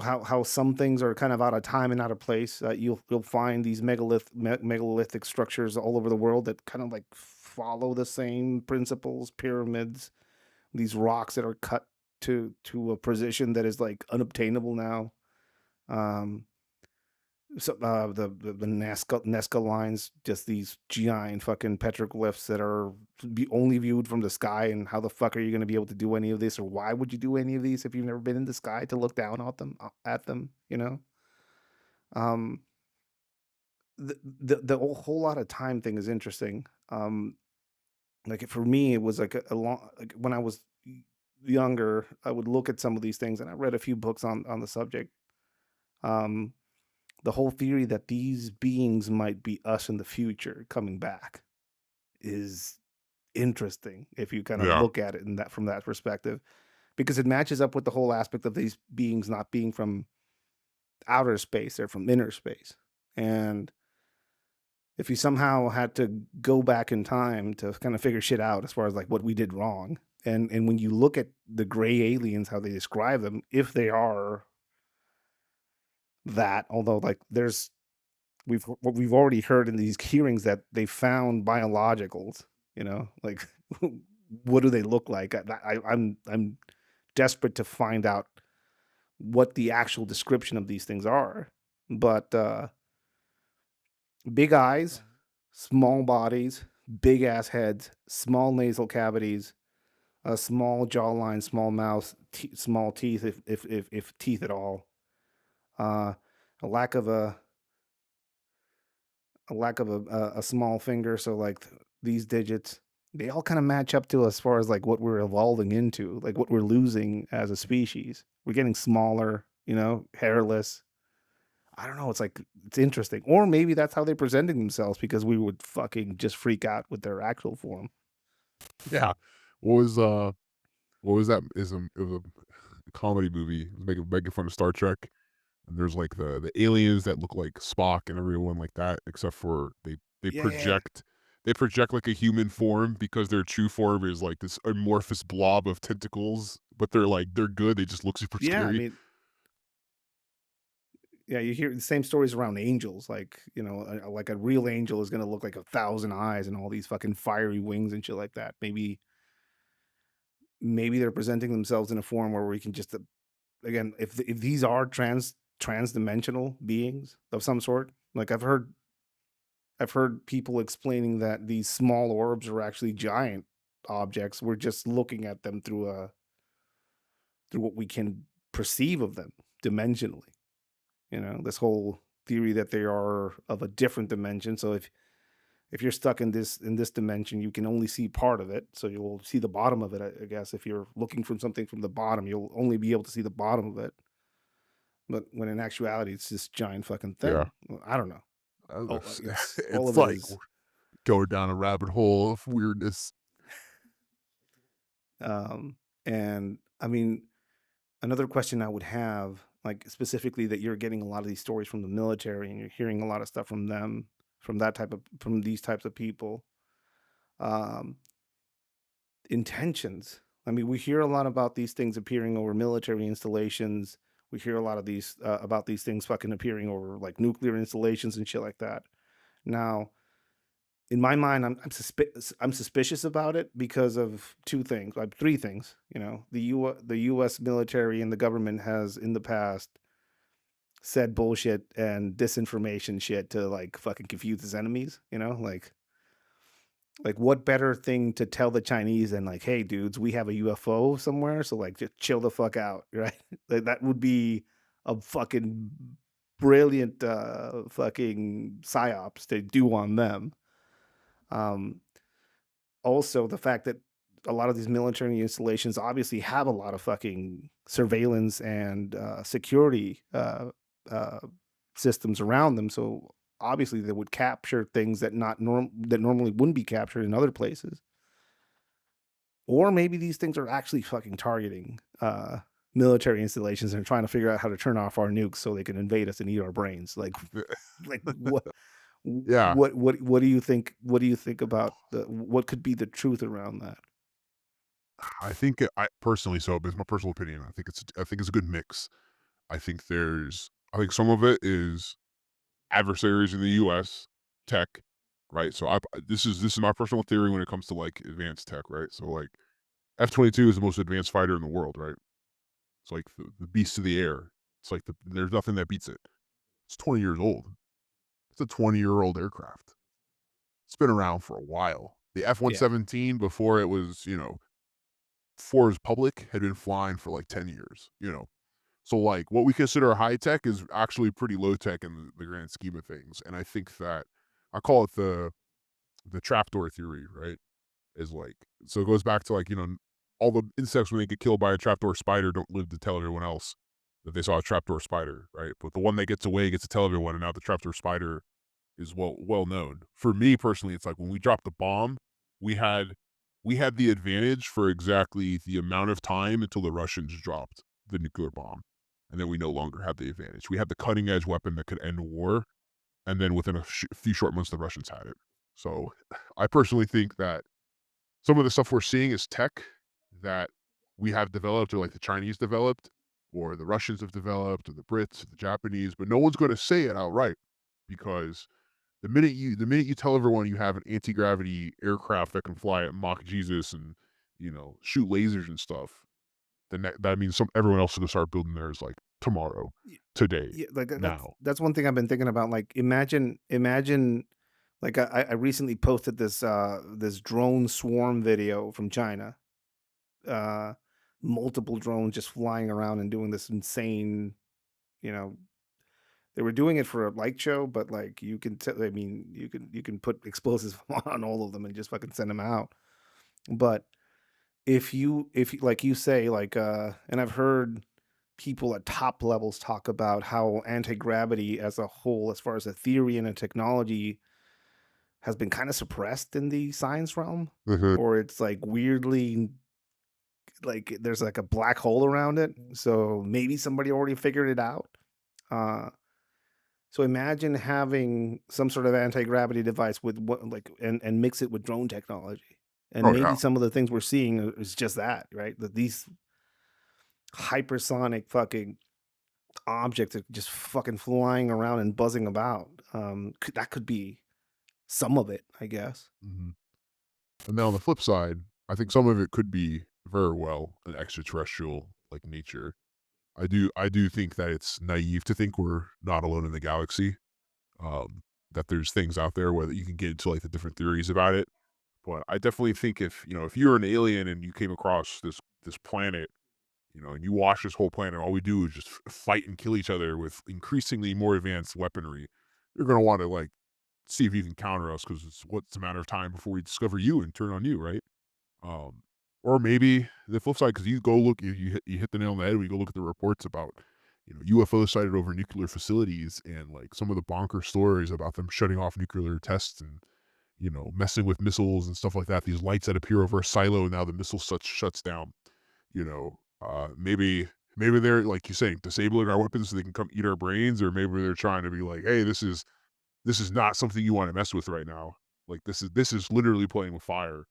how some things are kind of out of time and out of place. You'll find these megalithic structures all over the world that kind of like follow the same principles, pyramids, these rocks that are cut to a position that is like unobtainable now. Um, so the Nazca lines, just these giant fucking petroglyphs that are only viewed from the sky. And how the fuck are you going to be able to do any of this, or why would you do any of these if you've never been in the sky to look down at them? Um, the whole lot of time thing is interesting. Like for me, it was like a long like when I was younger, I would look at some of these things, and I read a few books on the subject. Um, the whole theory that these beings might be us in the future coming back is interesting if you kind of Yeah, look at it in that from that perspective, because it matches up with the whole aspect of these beings not being from outer space, they're from inner space. And if you somehow had to go back in time to kind of figure shit out as far as like what we did wrong, and when you look at the gray aliens, how they describe them, if they are that, although like we've already heard in these hearings that they found biologicals, like what do they look like? I'm desperate to find out what the actual description of these things are. But big eyes, small bodies, big ass heads, small nasal cavities, a small jawline, small mouth, small teeth, if teeth at all. Uh, a lack of a small finger, so like these digits. They all kind of match up to as far as like what we're evolving into, like what we're losing as a species. We're getting smaller, hairless. I don't know. It's like it's interesting, or maybe that's how they're presenting themselves because we would fucking just freak out with their actual form. Yeah. What was, uh what was that? It was a comedy movie. It was making fun of Star Trek. And there's like the aliens that look like Spock and everyone like that, except for they Yeah, yeah, yeah. project like a human form because their true form is like this amorphous blob of tentacles, but they're good. They just look super Yeah, I scary. mean, yeah, you hear the same stories around angels. Like, like a real angel is gonna look like 1,000 eyes and all these fucking fiery wings and shit like that. Maybe they're presenting themselves in a form where we can just again, if these are transdimensional beings of some sort, like I've heard people explaining that these small orbs are actually giant objects. We're just looking at them through what we can perceive of them dimensionally. This whole theory that they are of a different dimension. So if you're stuck in this dimension, you can only see part of it. So you'll see the bottom of it. I guess if you're looking from something from the bottom, you'll only be able to see the bottom of it. But when in actuality, it's this giant fucking Yeah. thing. Well, I don't know. Oh, It's it's all it's of it like we're is. going down a rabbit hole of weirdness. Um, and I mean, another question I would have, like specifically that you're getting a lot of these stories from the military and you're hearing a lot of stuff from them, from these types of people. Um, Intentions. I mean, we hear a lot about these things appearing over military installations. We hear a lot of these about these things fucking appearing over like nuclear installations and shit like that. Now, in my mind, I'm suspicious about it because of two things, like three things. The U.S. military and the government has in the past said bullshit and disinformation shit to like fucking confuse its enemies. Like what better thing to tell the Chinese than like, hey dudes, we have a UFO somewhere, so like just chill the fuck out, right? Like that would be a fucking brilliant fucking psyops to do on them. Um Also the fact that a lot of these military installations obviously have a lot of fucking surveillance and security uh, systems around them. So obviously they would capture things that normally wouldn't be captured in other places. Or maybe these things are actually fucking targeting military installations and trying to figure out how to turn off our nukes so they can invade us and eat our brains. Like what? Yeah. What do you think? What do you think about what could be the truth around that? I think I personally, so it's my personal opinion. I think it's a good mix. I think some of it is adversaries in the US tech, right? So this is my personal theory when it comes to like advanced tech, right? So like F-22 is the most advanced fighter in the world, right? It's like the beast of the air. It's like there's nothing that beats it. It's 20 years old. It's a 20-year-old aircraft. It's been around for a while. The Yeah, F-117 before it was, before it was public had been flying for like 10 years, So like what we consider high tech is actually pretty low tech in the grand scheme of things. And I think that I call it the trapdoor theory, right? Is like so it goes back to like, all the insects when they get killed by a trapdoor spider don't live to tell everyone else that they saw a trapdoor spider, right? But the one that gets away gets to tell everyone, and now the trapdoor spider is well known. For me personally, it's like when we dropped the bomb, we had we had the advantage for exactly the amount of time until the Russians dropped the nuclear bomb. And then we no longer had the advantage. We had the cutting edge weapon that could end war, and then within a few short months, the Russians had it. So I personally think that some of the stuff we're seeing is tech that we have developed, or like the Chinese developed, or the Russians have developed, or the Brits, or the Japanese, but no one's going to say it outright because the minute you tell everyone you have an anti-gravity aircraft that can fly at Mach Jesus and, shoot lasers and stuff, then that means everyone else is gonna start building theirs like tomorrow, Y- today, yeah. Like now. that's one thing I've been thinking about. Like imagine. Like I recently posted this drone swarm video from China. Uh, Multiple drones just flying around and doing this insane. You know, they were doing it for a light show, but like I mean, you can put explosives on all of them and just fucking send them out. But if you like you say, like, and I've heard people at top levels talk about how anti-gravity as a whole, as far as a theory and a technology, has been kind of suppressed in the science realm, Mhm. or it's like weirdly like there's like a black hole around it. So maybe somebody already figured it out. Uh, so imagine having some sort of anti-gravity device with what like and mix it with drone technology. And Oh, yeah. maybe some of the things we're seeing is just that, right? That these hypersonic fucking objects are just fucking flying around and buzzing about. That could be some of it, I guess. Mhm. And then on the flip side, I think some of it could be very well an extraterrestrial, like, nature. I do think that it's naive to think we're not alone in the galaxy, that there's things out there where you can get into, like, the different theories about it. But I definitely think if, if you're an alien and you came across this planet, and you watch this whole planet, all we do is just fight and kill each other with increasingly more advanced weaponry, you're gonna want to, like, see if you can counter us because it's a matter of time before we discover you and turn on you, right? Um, or maybe the flip side, because you go look, you hit the nail on the head when you go look at the reports about, UFOs sighted over nuclear facilities and like some of the bonker stories about them shutting off nuclear tests and messing with missiles and stuff like that. These lights that appear over a silo, and now the missile shuts down. Maybe they're like you saying disabling our weapons so they can come eat our brains, or maybe they're trying to be like, hey, this is not something you want to mess with right now. Like this is literally playing with fire.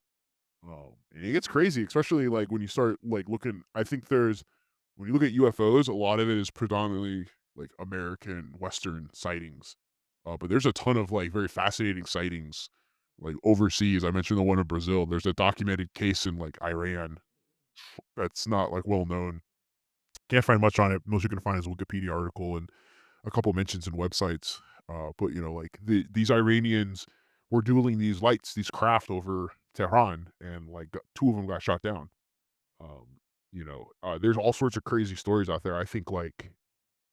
And it gets crazy, especially like when you start like looking. I think there's when you look at UFOs, a lot of it is predominantly like American Western sightings. But there's a ton of like very fascinating sightings like overseas. I mentioned the one in Brazil. There's a documented case in like Iran that's not like well known. Can't find much on it. Most you can find is a Wikipedia article and a couple mentions in websites. But like these Iranians were dueling these lights, these craft over Tehran, and like two of them got shot down. There's all sorts of crazy stories out there. I think like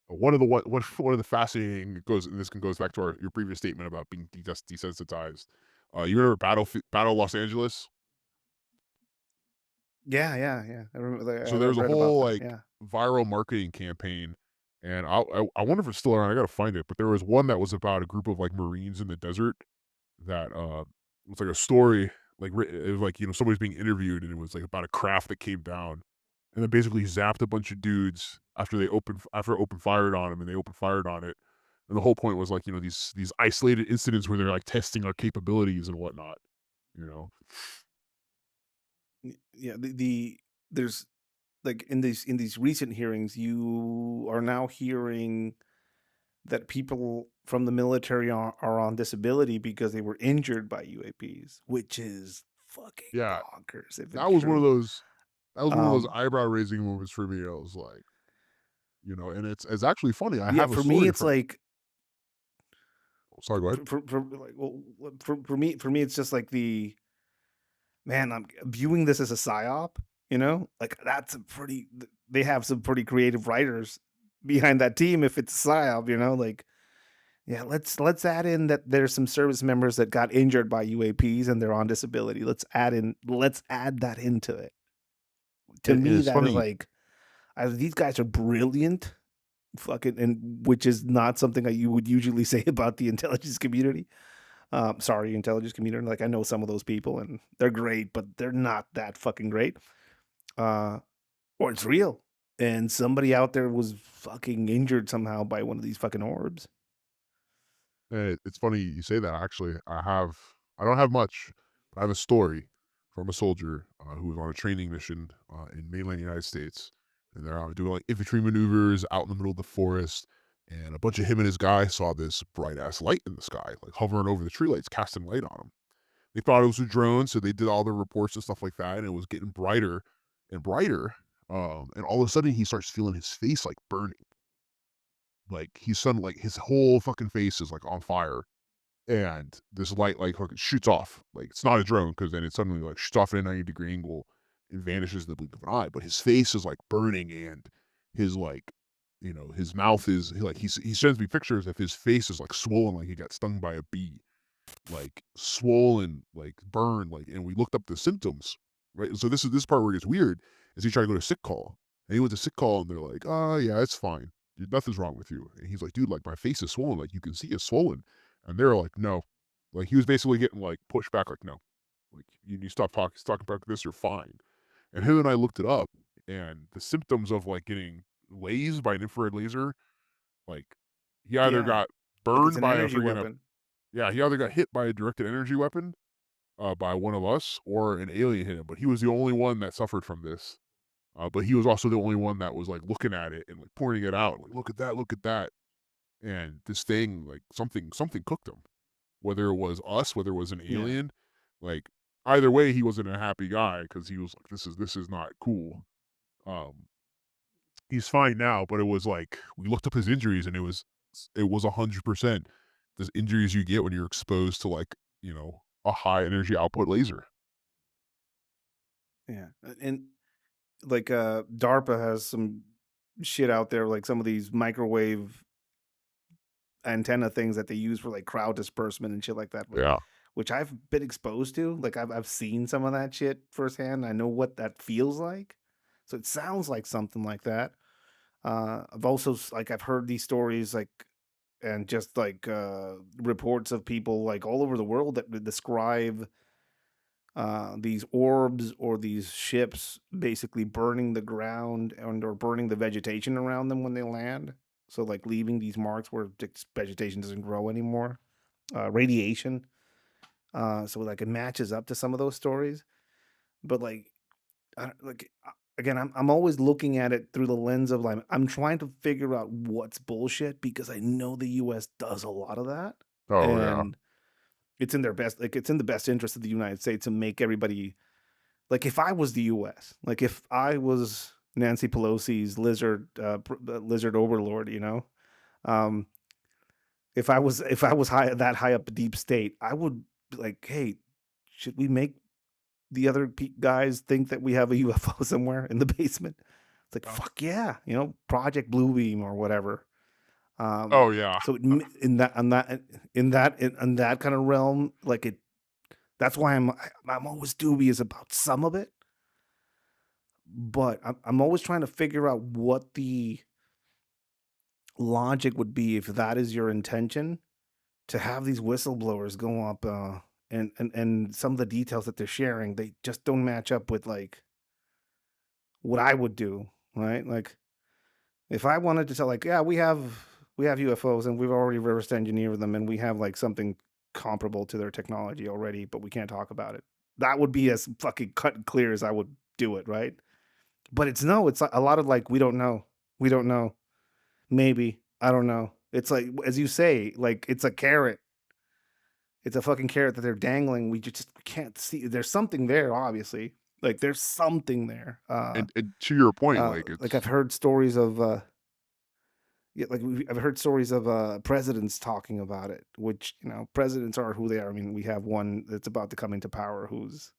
one of the fascinating goes, and this goes back to your previous statement about being desensitized. You remember Battle Los Angeles? Yeah, yeah, yeah. I remember. So I've there's a read about whole that. like Yeah. viral marketing campaign, and I wonder if it's still around. I gotta find it, but there was one that was about a group of like Marines in the desert that was like a story like it was like somebody's being interviewed, and it was like about a craft that came down and then basically zapped a bunch of dudes after open fired on them, and they open fired on it. And the whole point was like these isolated incidents where they're like testing our capabilities and whatnot. You know, Yeah. There's like in these recent hearings, you are now hearing that people from the military are on disability because they were injured by UAPs, which is fucking yeah, bonkers if that it's was one of true. those Um, eyebrow raising moments for me. I was like, and it's actually funny. I yeah, have a for me, story it's from. like Oh, sorry, go ahead. for like well for me, it's just like the man. I'm viewing this as a psyop. Like that's a pretty. They have some pretty creative writers behind that team. If it's a psyop, like yeah, let's add in that there's some service members that got injured by UAPs and they're on disability. Let's add that into it. To And me, it's that is funny. like these guys are brilliant, fucking, and which is not something that you would usually say about the intelligence community. Sorry, intelligence community. Like I know some of those people and they're great, but they're not that fucking great. Uh, or it's real, and somebody out there was fucking injured somehow by one of these fucking orbs. It's funny you say that. Actually, I don't have much, but I have a story from a soldier who was on a training mission in mainland United States, and they're out doing like infantry maneuvers out in the middle of the forest. And a bunch of him and his guy saw this bright ass light in the sky, like hovering over the tree lights, casting light on them. They thought it was a drone, so they did all the reports and stuff like that, and it was getting brighter and brighter. And all of a sudden, he starts feeling his face like burning, like like his whole fucking face is like on fire, and this light like fucking shoots off. Like it's not a drone because then it suddenly like shoots off at a 90-degree angle and vanishes in the blink of an eye. But his face is like burning, and his like his mouth is he sends me pictures of his face is like swollen, like he got stung by a bee, like swollen, like burned, like. And we looked up the symptoms, right? So this part where it gets weird is he tried to go to sick call, and he went to sick call, and they're like, "Oh yeah, it's fine. Dude, nothing's wrong with you." And he's like, "Dude, like my face is swollen. Like you can see it's swollen." And they're like, "No." Like he was basically getting like pushed back, like, "No, like you need to talking about this. You're fine." And him and I looked it up, and the symptoms of like getting lased by an infrared laser, like he either Yeah, got like it's burned an by a energy friggin' weapon. yeah, he either got hit by a directed energy weapon by one of us or an alien hit him, but he was the only one that suffered from this. But he was also the only one that was like looking at it and like pointing it out, like, look at that. And this thing, like something cooked him. Whether it was us, whether it was an Yeah, alien, like either way, he wasn't a happy guy because he was like, this is not cool. Um, he's fine now, but it was like we looked up his injuries and it was 100% the injuries you get when you're exposed to like, a high energy output laser. yeah, and like DARPA has some shit out there, like some of these microwave antenna things that they use for like crowd disbursement and shit like that, Yeah. which I've been exposed to. Like I've seen some of that shit firsthand. I know what that feels like. So it sounds like something like that. I've also like I've heard these stories like and just like reports of people like all over the world that would describe these orbs or these ships basically burning the ground and or burning the vegetation around them when they land. So like leaving these marks where vegetation doesn't grow anymore. Radiation. So like it matches up to some of those stories, but like again, I'm always looking at it through the lens of like I'm trying to figure out what's bullshit because I know the U.S. does a lot of that, Oh yeah. and it's in their best like it's in the best interest of the United States to make everybody like if I was the U.S. like if I was Nancy Pelosi's lizard overlord, um, if I was high that high up deep state, I would be like, hey, should we make the other guys think that we have a UFO somewhere in the basement? It's like Yeah. fuck yeah, Project Bluebeam or whatever. Oh yeah. So in that in that kind of realm, like it. That's why I'm always dubious about some of it, but I'm always trying to figure out what the logic would be if that is your intention to have these whistleblowers go up and some of the details that they're sharing they just don't match up with like what I would do, right? Like if I wanted to tell like, yeah, we have UFOs and we've already reverse engineered them and we have like something comparable to their technology already, but we can't talk about it. That would be as fucking cut and clear as I would do it, right? But it's no, it's a lot of like we don't know. We don't know. Maybe. I don't know. It's like as you say, like it's a carrot. It's a fucking carrot that they're dangling. We just can't see. There's something there, obviously. Like there's something there. And to your point, like Like it's I've heard stories of yeah, like I've heard stories of presidents talking about it, which presidents are who they are. I mean, we have one that's about to come into power who's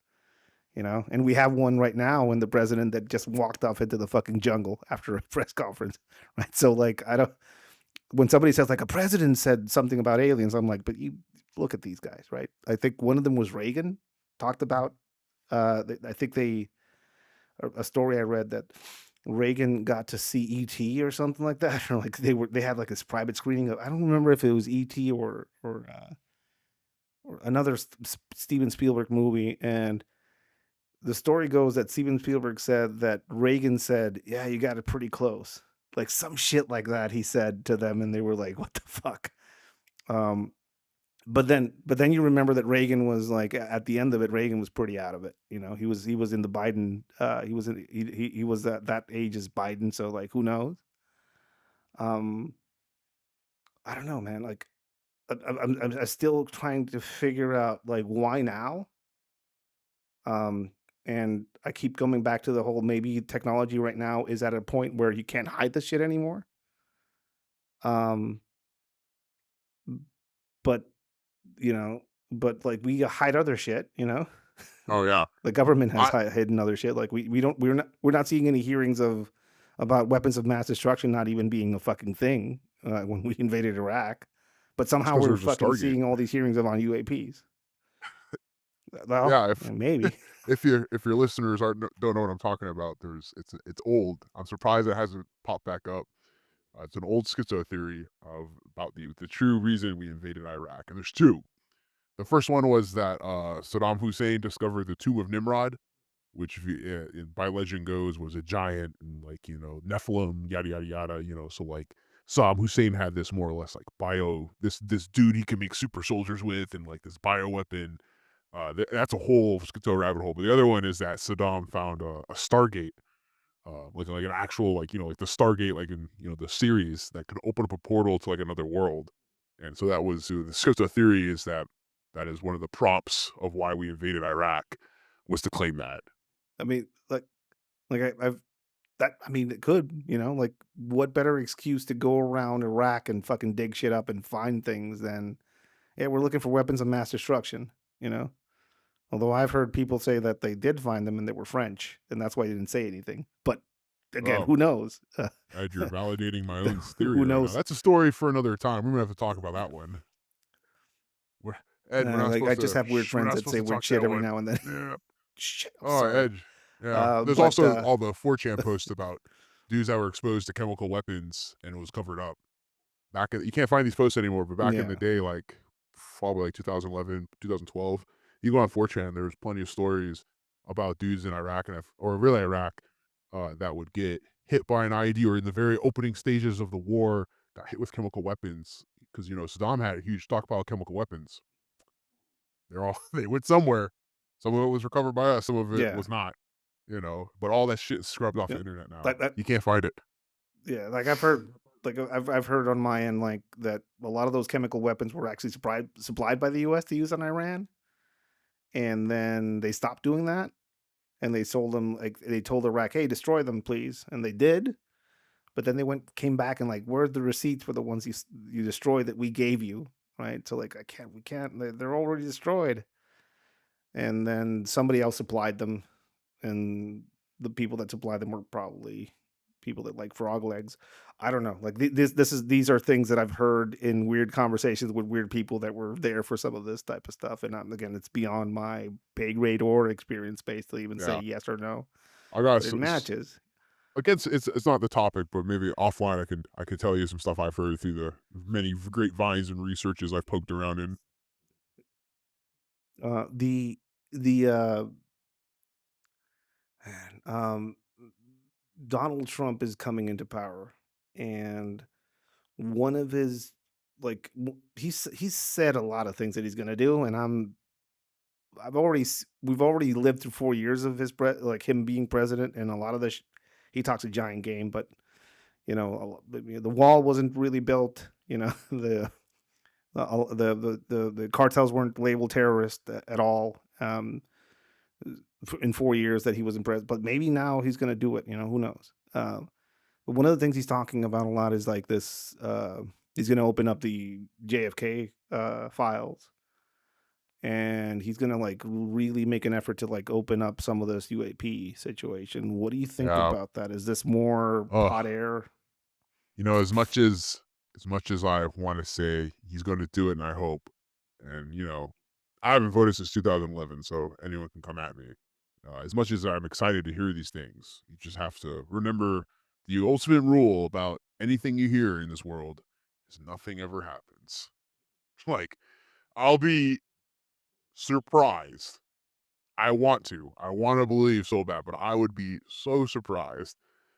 and we have one right now in the president that just walked off into the fucking jungle after a press conference, right? So like I don't when somebody says like a president said something about aliens, I'm like, but you look at these guys, right? I think one of them was Reagan talked about. I think a story I read that Reagan got to see ET or something like that, or like they had like this private screening of I don't remember if it was ET or another Steven Spielberg movie, and the story goes that Steven Spielberg said that Reagan said, "Yeah, you got it pretty close." Like some shit like that he said to them and they were like, "What the fuck?" Um but then you remember that Reagan was like at the end of it Reagan was pretty out of it. He was in the Biden he was at that age as Biden, so like who knows? Um I don't know, man. Like I'm still trying to figure out like why now? Um, and I keep coming back to the whole maybe technology right now is at a point where you can't hide the shit anymore. Um, but you know, but like we hide other shit, oh yeah. the government has I hidden other shit. Like we don't we're not seeing any hearings of about weapons of mass destruction not even being a fucking thing when we invaded Iraq, but That's somehow because we're there's a fucking Stargate. seeing all these hearings of on UAPs. Well, Yeah, if maybe. if your listeners aren't don't know what I'm talking about, it's old. I'm surprised it hasn't popped back up. It's an old schizo theory of about the true reason we invaded Iraq, and there's two. The first one was that Saddam Hussein discovered the tomb of Nimrod, which by legend goes was a giant and like Nephilim, yada yada yada. So like Saddam Hussein had this more or less like this dude he could make super soldiers with, and like this bio weapon. That's a whole schizo rabbit hole. But the other one is that Saddam found a Stargate, like an actual like like the Stargate like in the series that could open up a portal to like another world. And so that was the schizo theory is that that is one of the prompts of why we invaded Iraq was to claim that. I mean, I've that. I mean, it could. Like, what better excuse to go around Iraq and fucking dig shit up and find things than, yeah, we're looking for weapons of mass destruction. You know. Although I've heard people say that they did find them and they were French, and that's why they didn't say anything. But again, Oh, who knows? Ed, you're validating my own theory Who right now. knows? That's a story for another time. We're gonna have to talk about that one. We're, Ed, Like, I just have weird we're friends not that supposed say to weird talk shit that every one. now and then. Yeah. Shit, I'm Oh, sorry. Ed. Yeah. There's But also all the 4chan posts about dudes that were exposed to chemical weapons and it was covered up. You can't find these posts anymore, but back in the yeah, day, like probably like 2011, 2012, you go on 4chan, there's plenty of stories about dudes in Iraq or really Iraq, that would get hit by an IED or in the very opening stages of the war, got hit with chemical weapons because Saddam had a huge stockpile of chemical weapons. They're all they went somewhere. Some of it was recovered by us, some of it yeah, was not. But all that shit is scrubbed off yeah. the internet now. Like that. You can't find it. Yeah, like I've heard. Like I've heard on my end, like that a lot of those chemical weapons were actually supplied by the U.S. to use on Iran, and then they stopped doing that, and they sold them. Like they told Iraq, "Hey, destroy them, please," and they did. But then they came back and like, where's the receipts for the ones you destroyed that we gave you, right? So like, we can't. They're already destroyed. And then somebody else supplied them, and the people that supplied them were probably people that like frog legs. I don't know. Like these are things that I've heard in weird conversations with weird people that were there for some of this type of stuff. And again, it's beyond my pay grade or experience space to even say Yeah. yes or no, I got but it matches. against it's not the topic, but maybe offline I could tell you some stuff I've heard through the many great vines and researches I've poked around in. The man, Donald Trump is coming into power, and one of his he's said a lot of things that he's gonna do, and we've already lived through 4 years of like him being president, and a lot of this he talks a giant game, but the wall wasn't really built. The cartels weren't labeled terrorist at all. In 4 years that he was in president, but maybe now he's going to do it. Who knows? But one of the things he's talking about a lot is like this. He's going to open up the JFK files, and he's going to like really make an effort to like open up some of this UAP situation. What do you think Yeah. about that? Is this more Ugh. hot air? As much as I want to say he's going to do it, and I hope, and I haven't voted since 2011, so anyone can come at me. As much as I'm excited to hear these things, you just have to remember the ultimate rule about anything you hear in this world is nothing ever happens. Like I'll be surprised. I want to believe so bad, but I would be so surprised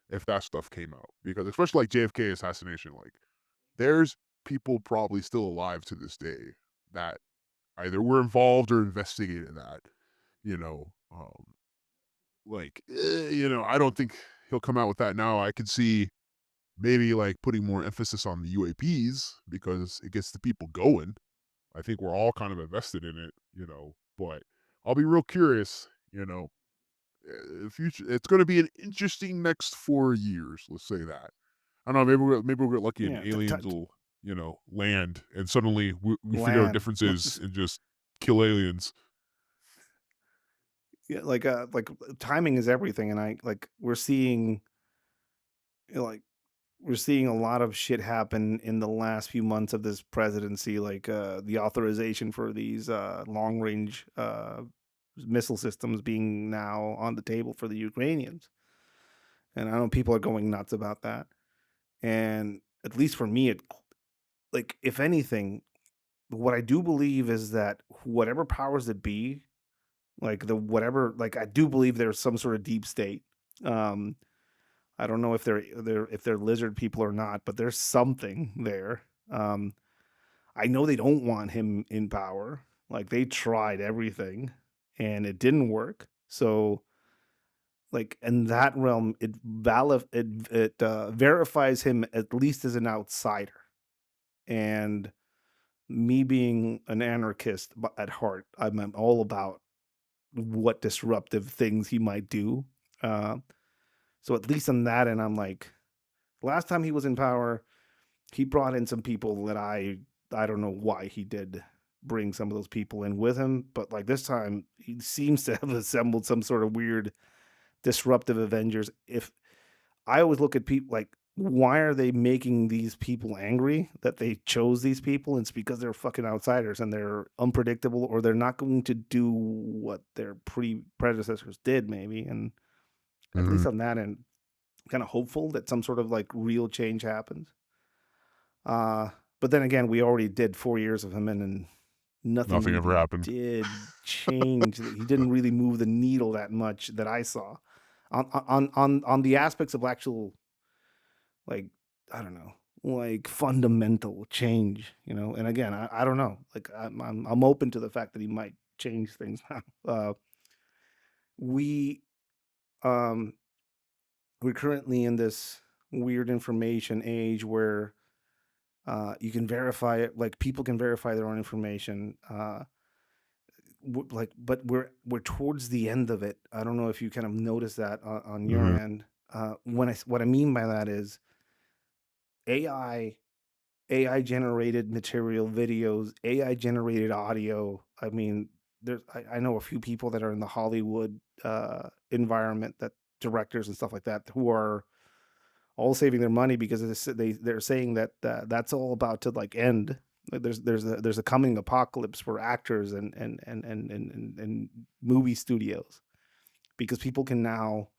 if that stuff came out because especially like JFK assassination, like there's people probably still alive to this day that either were involved or investigated that, you know, um, I don't think he'll come out with that now. I could see maybe like putting more emphasis on the UAPs because it gets the people going. I think we're all kind of invested in it, but I'll be real curious, future, it's going to be an interesting next 4 years. Let's say that. I don't know. Maybe we'll get lucky and Yeah, aliens will, land, and suddenly we figure out land. differences and just kill aliens. Yeah, like timing is everything, and I like like we're seeing a lot of shit happen in the last few months of this presidency, like the authorization for these long range missile systems being now on the table for the Ukrainians. And I know people are going nuts about that. And at least for me, it like if anything, what I do believe is that whatever powers that be, like the whatever, like I do believe there's some sort of deep state. Um, I don't know if they're lizard people or not, but there's something there. Um, I know they don't want him in power. Like they tried everything and it didn't work. So like in that realm, it verifies him at least as an outsider. And me being an anarchist at heart, I'm all about what disruptive things he might do. Uh, so at least on that end, I'm like, last time he was in power, he brought in some people that I don't know why he did bring some of those people in with him, but like this time he seems to have assembled some sort of weird disruptive Avengers. If I always look at people like, why are they making these people angry that they chose these people? It's because they're fucking outsiders and they're unpredictable, or they're not going to do what their predecessors did, maybe. And at least Mhm. on that end, kind of hopeful that some sort of like real change happens. Uh, but then again, we already did 4 years of him, and nothing Nothing ever really happened. did change. He didn't really move the needle that much that I saw on the aspects of actual, like, I don't know, like fundamental change, you know. And again, I don't know. Like I'm open to the fact that he might change things now. We um we're currently in this weird information age where you can verify it, like people can verify their own information. Like, but we're towards the end of it. I don't know if you kind of notice that on your Mhm. end. What I mean by that is AI, AI generated material, videos, AI generated audio. I mean, I know a few people that are in the Hollywood environment, that directors and stuff like that, who are all saving their money because they're saying that that's all about to like end. Like there's a coming apocalypse for actors and movie studios, because people can now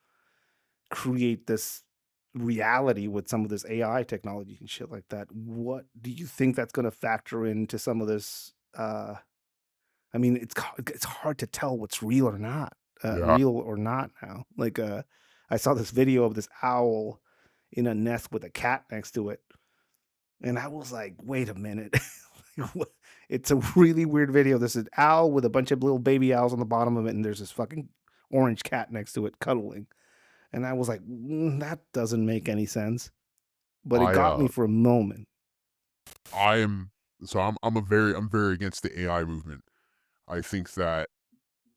create this reality with some of this AI technology and shit like that. What do you think that's going to factor into some of this? I mean, it's hard to tell what's Yeah. real or not now. Like, I saw this video of this owl in a nest with a cat next to it, and I was like, wait a minute. It's a really weird video. There's an owl with a bunch of little baby owls on the bottom of it, and there's this fucking orange cat next to it cuddling. And I was like, that doesn't make any sense. But it I, got me for a moment. I am I'm very against the AI movement. I think that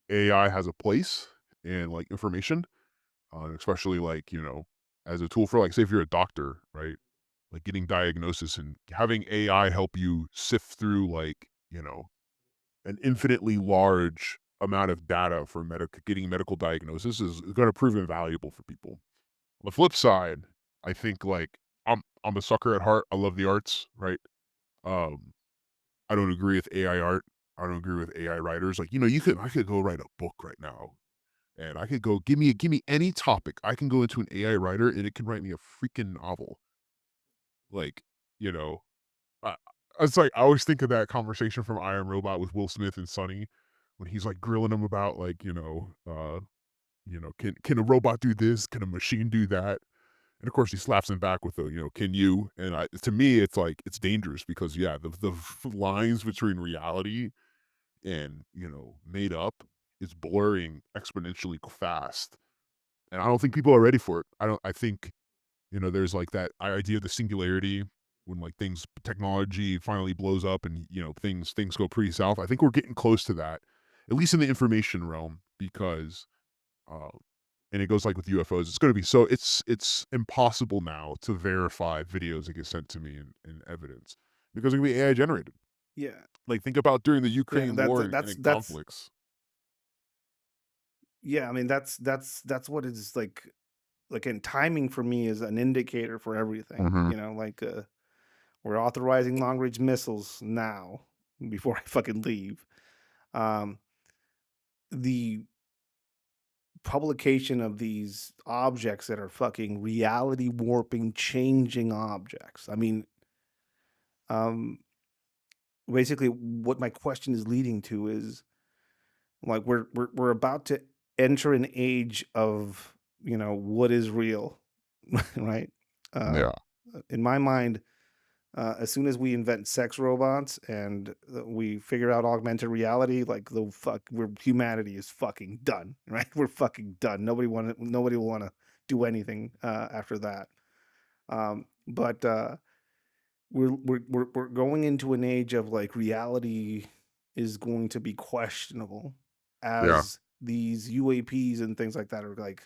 AI has a place in, like, information, especially, like, as a tool for, like, say, if you're a doctor, right? Like, getting diagnosis and having AI help you sift through, like, an infinitely large amount of data for getting medical diagnosis is gonna prove invaluable for people. On the flip side, I think, like, I'm a sucker at heart. I love the arts, right? Um, I don't agree with AI art. I don't agree with AI writers. Like, I could go write a book right now, and I could go give me any topic. I can go into an AI writer, and it can write me a freaking novel. Like, you know, I it's like I always think of that conversation from I Am Robot with Will Smith and Sonny when he's like grilling him about like, can a robot do this? Can a machine do that? And of course, he slaps him back with can you? And to me, it's like it's dangerous because yeah, the lines between reality and made up is blurring exponentially fast, and I don't think people are ready for it. I think there's like that idea of the singularity when like technology finally blows up and things go pretty south. I think we're getting close to that, at least in the information realm, because uh, and it goes like with UFOs. It's going to be so it's impossible now to verify videos that get sent to me in evidence because it can be AI generated. Yeah, Like think about during the yeah, Ukraine war and in that's conflicts. yeah. I mean, that's what is like. In timing for me is an indicator for everything. Hmm. You know, like we're authorizing long range missiles now before I fucking leave. Um, the publication of these objects that are fucking reality warping, changing objects. I mean, um, basically, what my question is leading to is like we're about to enter an age of what is real, right? Uh, Yeah. in my mind, as soon as we invent sex robots and we figure out augmented reality, like humanity is fucking done, right? We're fucking done. Nobody will want to do anything after that. But we're going into an age of like reality is going to be questionable Yeah. as these UAPs and things like that are like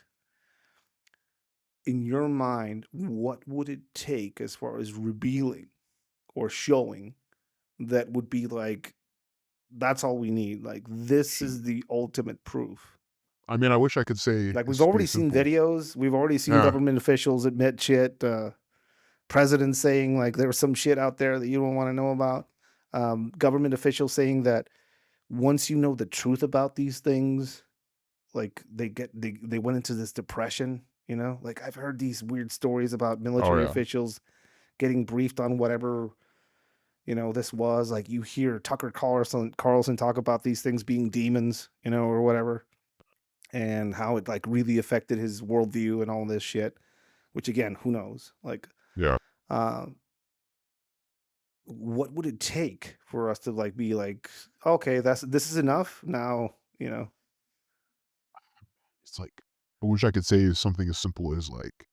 in your mind, what would it take as far as revealing or showing that would be like, that's all we need. Like, this Shoot. is the ultimate proof. I mean, I wish I could say Like, we've it's pretty already seen simple. videos. We've already seen Yeah. government officials admit shit. Presidents saying, like, there was some shit out there that you don't want to know about. Government officials saying that once you know the truth about these things, like, they went into this depression, Like, I've heard these weird stories about Oh military yeah. officials getting briefed on whatever this was like you hear Tucker Carlson talk about these things being demons, or whatever, and how it like really affected his worldview and all this shit. Which again, who knows? Like, Yeah. uh, what would it take for us to like be like, okay, this is enough now, It's like I wish I could say something as simple as like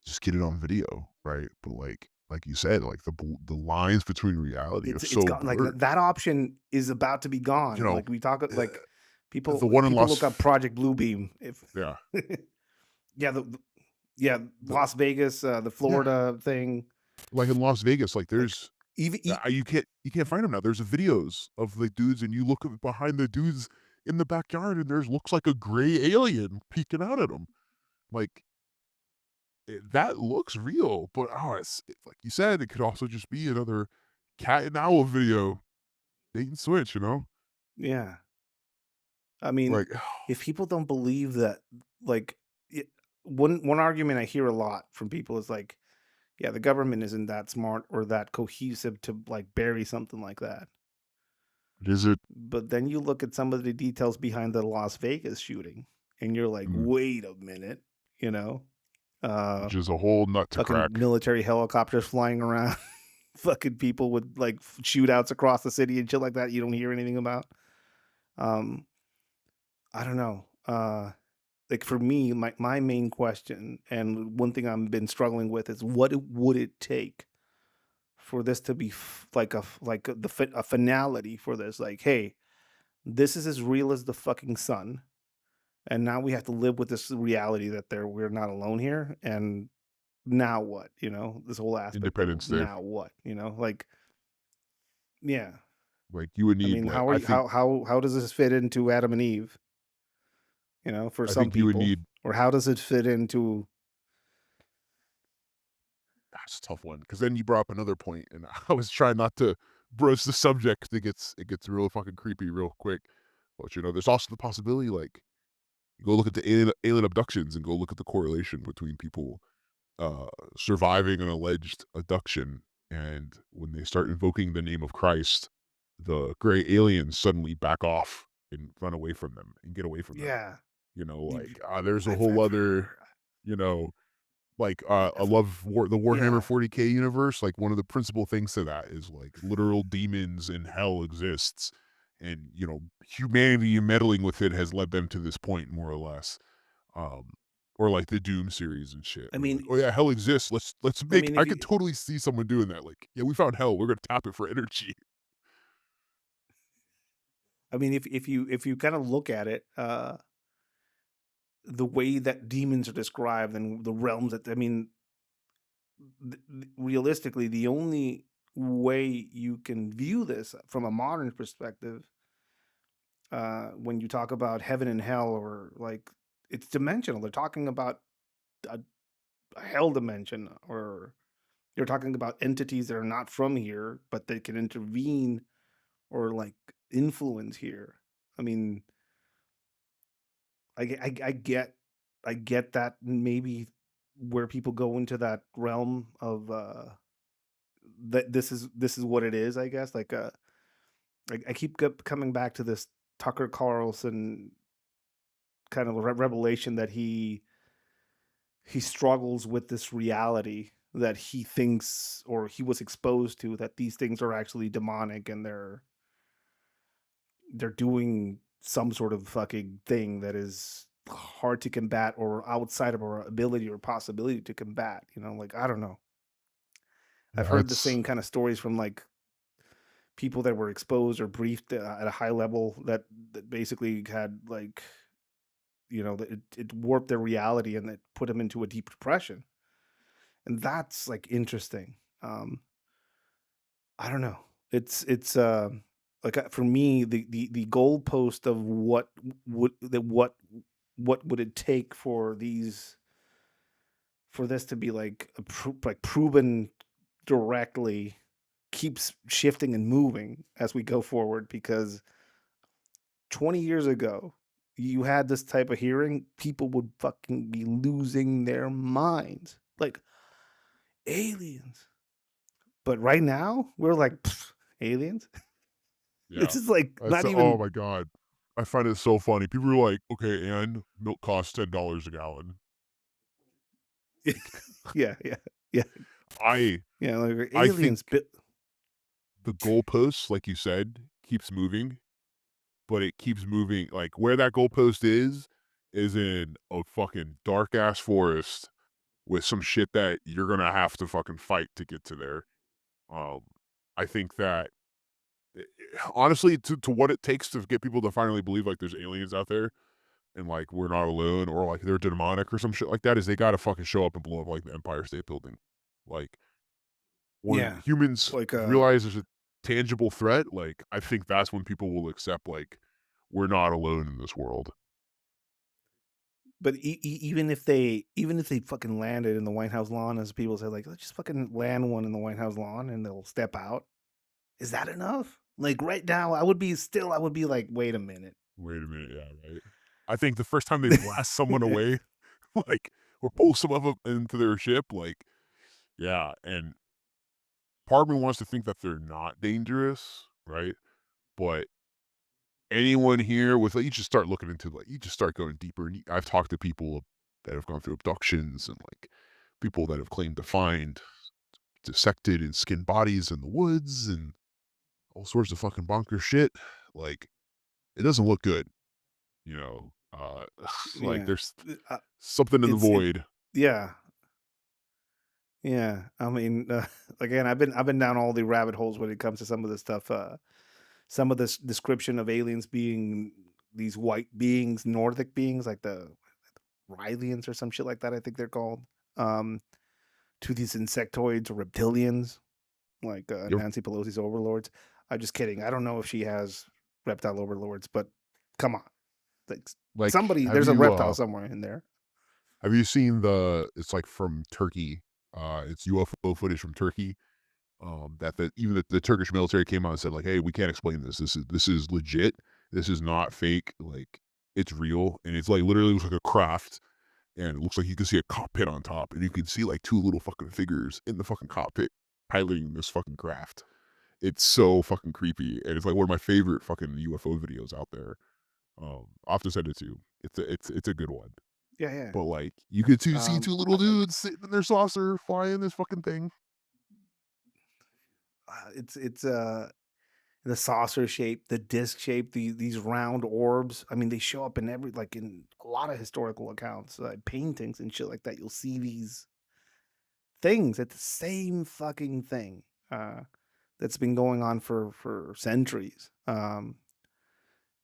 just get it on video, right? But like you said, like the lines between reality are it's so gone. Like blurred. that option is about to be You gone. know, Like we talk uh, like the people one in people Las look up Project Bluebeam. If yeah. yeah, yeah, The Las Vegas, the yeah, Florida thing. like in Las Vegas, like Like there's even you can't find them now. There's videos of the dudes, and you look behind the dudes in the backyard, and there's looks like a gray alien peeking out at them. Like that looks real, but like you said, it could also just be another cat and owl video. Bait and switch, you know? yeah. I mean, Like, if people don't believe that, like, it, one argument I hear a lot from people is like, yeah, the government isn't that smart or that cohesive to like bury something like that. is it? But then you look at some of the details behind the Las Vegas shooting, and you're like, Mm, wait a minute, you know, uh, which is a whole nut to fucking crack. military helicopters flying around, fucking people with like shootouts across the city and shit like that. You don't hear anything about. Um, I don't know. Like for me, my main question and one thing I've been struggling with is would it take for this to be a finality for this? Like, hey, this is as real as the fucking sun, and now we have to live with this reality that we're not alone here. And now what? This whole aspect of Independence Day. now what? Like, yeah. Like, you would I need, mean, like, how are I you? think How does this fit into Adam and Eve? For I some think you would people, need or how does it fit into? that's a tough one because then you brought up another point, and I was trying not to broach the subject 'cause it gets real fucking creepy real quick. But, there's also the possibility, like, you go look at the alien abductions and go look at the correlation between people uh, surviving an alleged abduction, and when they start invoking the name of Christ, the gray aliens suddenly back off and run away from them and get away from them. Yeah, Like, there's a whole I've other, heard. you know, like, I I've, love the Warhammer yeah, 40K universe. Like, one of the principal things to that is like literal demons and hell exists, and humanity meddling with it has led them to this point, more or less. Um, or like the Doom series and shit, I where like, mean, "Oh yeah, hell exists. Let's I make." mean, I if could you, totally see someone doing that. Like, "Yeah, we found hell. We're gonna tap it for energy." if you kind of look at it, the way that demons are described and the realms that I mean, realistically, the only way you can view this from a modern perspective, when you talk about heaven and hell, or like it's dimensional. They're talking about a, a hell dimension, or you're talking about entities that are not from here, but they can intervene or like influence here. I mean, I get that maybe where people go into that realm of that this is what it is, I guess. Like I keep coming back to this Tucker Carlson kind of revelation that he struggles with this reality that he thinks or he was exposed to, that these things are actually demonic and they're doing some sort of fucking thing that is hard to combat or outside of our ability or possibility to combat. Like, I don't know. I've Yeah, heard the it's same kind of stories from like people that were exposed or briefed at a high level that basically had like, that it warped their reality and it put them into a deep depression. And that's like interesting. I don't know. It's like for me, the goalpost of what would it take for this to be like like proven directly, keeps shifting and moving as we go forward, because 20 years ago you had this type of hearing, people would fucking be losing their minds, like aliens. But right now we're like, "Pfft, aliens." yeah. It's just like That's not oh even. my god. I find it so funny. People are like, "Okay, and milk costs $10 a gallon." Like, Yeah, yeah, yeah, I yeah. Like I think aliens, bit. the goalposts, like you said, keeps moving, but it keeps moving like, where that goalpost is in a fucking dark ass forest with some shit that you're gonna have to fucking fight to get to there. Um, I think that honestly, to what it takes to get people to finally believe like there's aliens out there and like we're not alone or like they're demonic or some shit like that is they gotta fucking show up and blow up like the Empire State Building. Like when Yeah, humans like realize there's a tangible threat, like I think that's when people will accept like we're not alone in this world. but even if they fucking landed in the White House lawn, as people say, like, let's just fucking land one in the White House lawn and they'll step out. Is that enough? Like right now, I would be like, wait a minute. Wait a minute, yeah, right. I think the first time they blast someone away, like or pull some of them into their ship, like yeah, and part of me wants to think that they're not dangerous, right? But anyone here with like, you just start looking into like you just start going deeper. And I've talked to people that have gone through abductions and like people that have claimed to find dissected and skinned bodies in the woods and all sorts of fucking bonker shit. Like it doesn't look good, you know. Like Yeah, there's something in the it void. yeah, yeah. I mean, again, I've been down all the rabbit holes when it comes to some of this stuff. Some of this description of aliens being these white beings, Nordic beings, like the Rylians or some shit like that, I think they're called. Um, to these insectoids or reptilians, like You're Nancy Pelosi's overlords. I'm just kidding. I don't know if she has reptile overlords, but come on, like like, somebody, there's a reptile somewhere in there. have you seen the? It's like from Turkey. It's UFO footage from Turkey. That even the Turkish military came out and said like, "Hey, we can't explain this. This is legit. This is not fake. Like, it's real, and it's like literally looks like a craft, and it looks like you can see a cockpit on top, and you can see like two little fucking figures in the fucking cockpit piloting this fucking craft. It's so fucking creepy, and it's like one of my favorite fucking UFO videos out there. I'll have to send it to you. It's a good one. Yeah, yeah. But like, you could see Um, two little dudes sitting in their saucer flying this fucking thing. it's the saucer shape, the disc shape, these round orbs. I mean, they show up in every like in a lot of historical accounts, paintings and shit like that. You'll see these things. It's the same fucking thing that's been going on for centuries.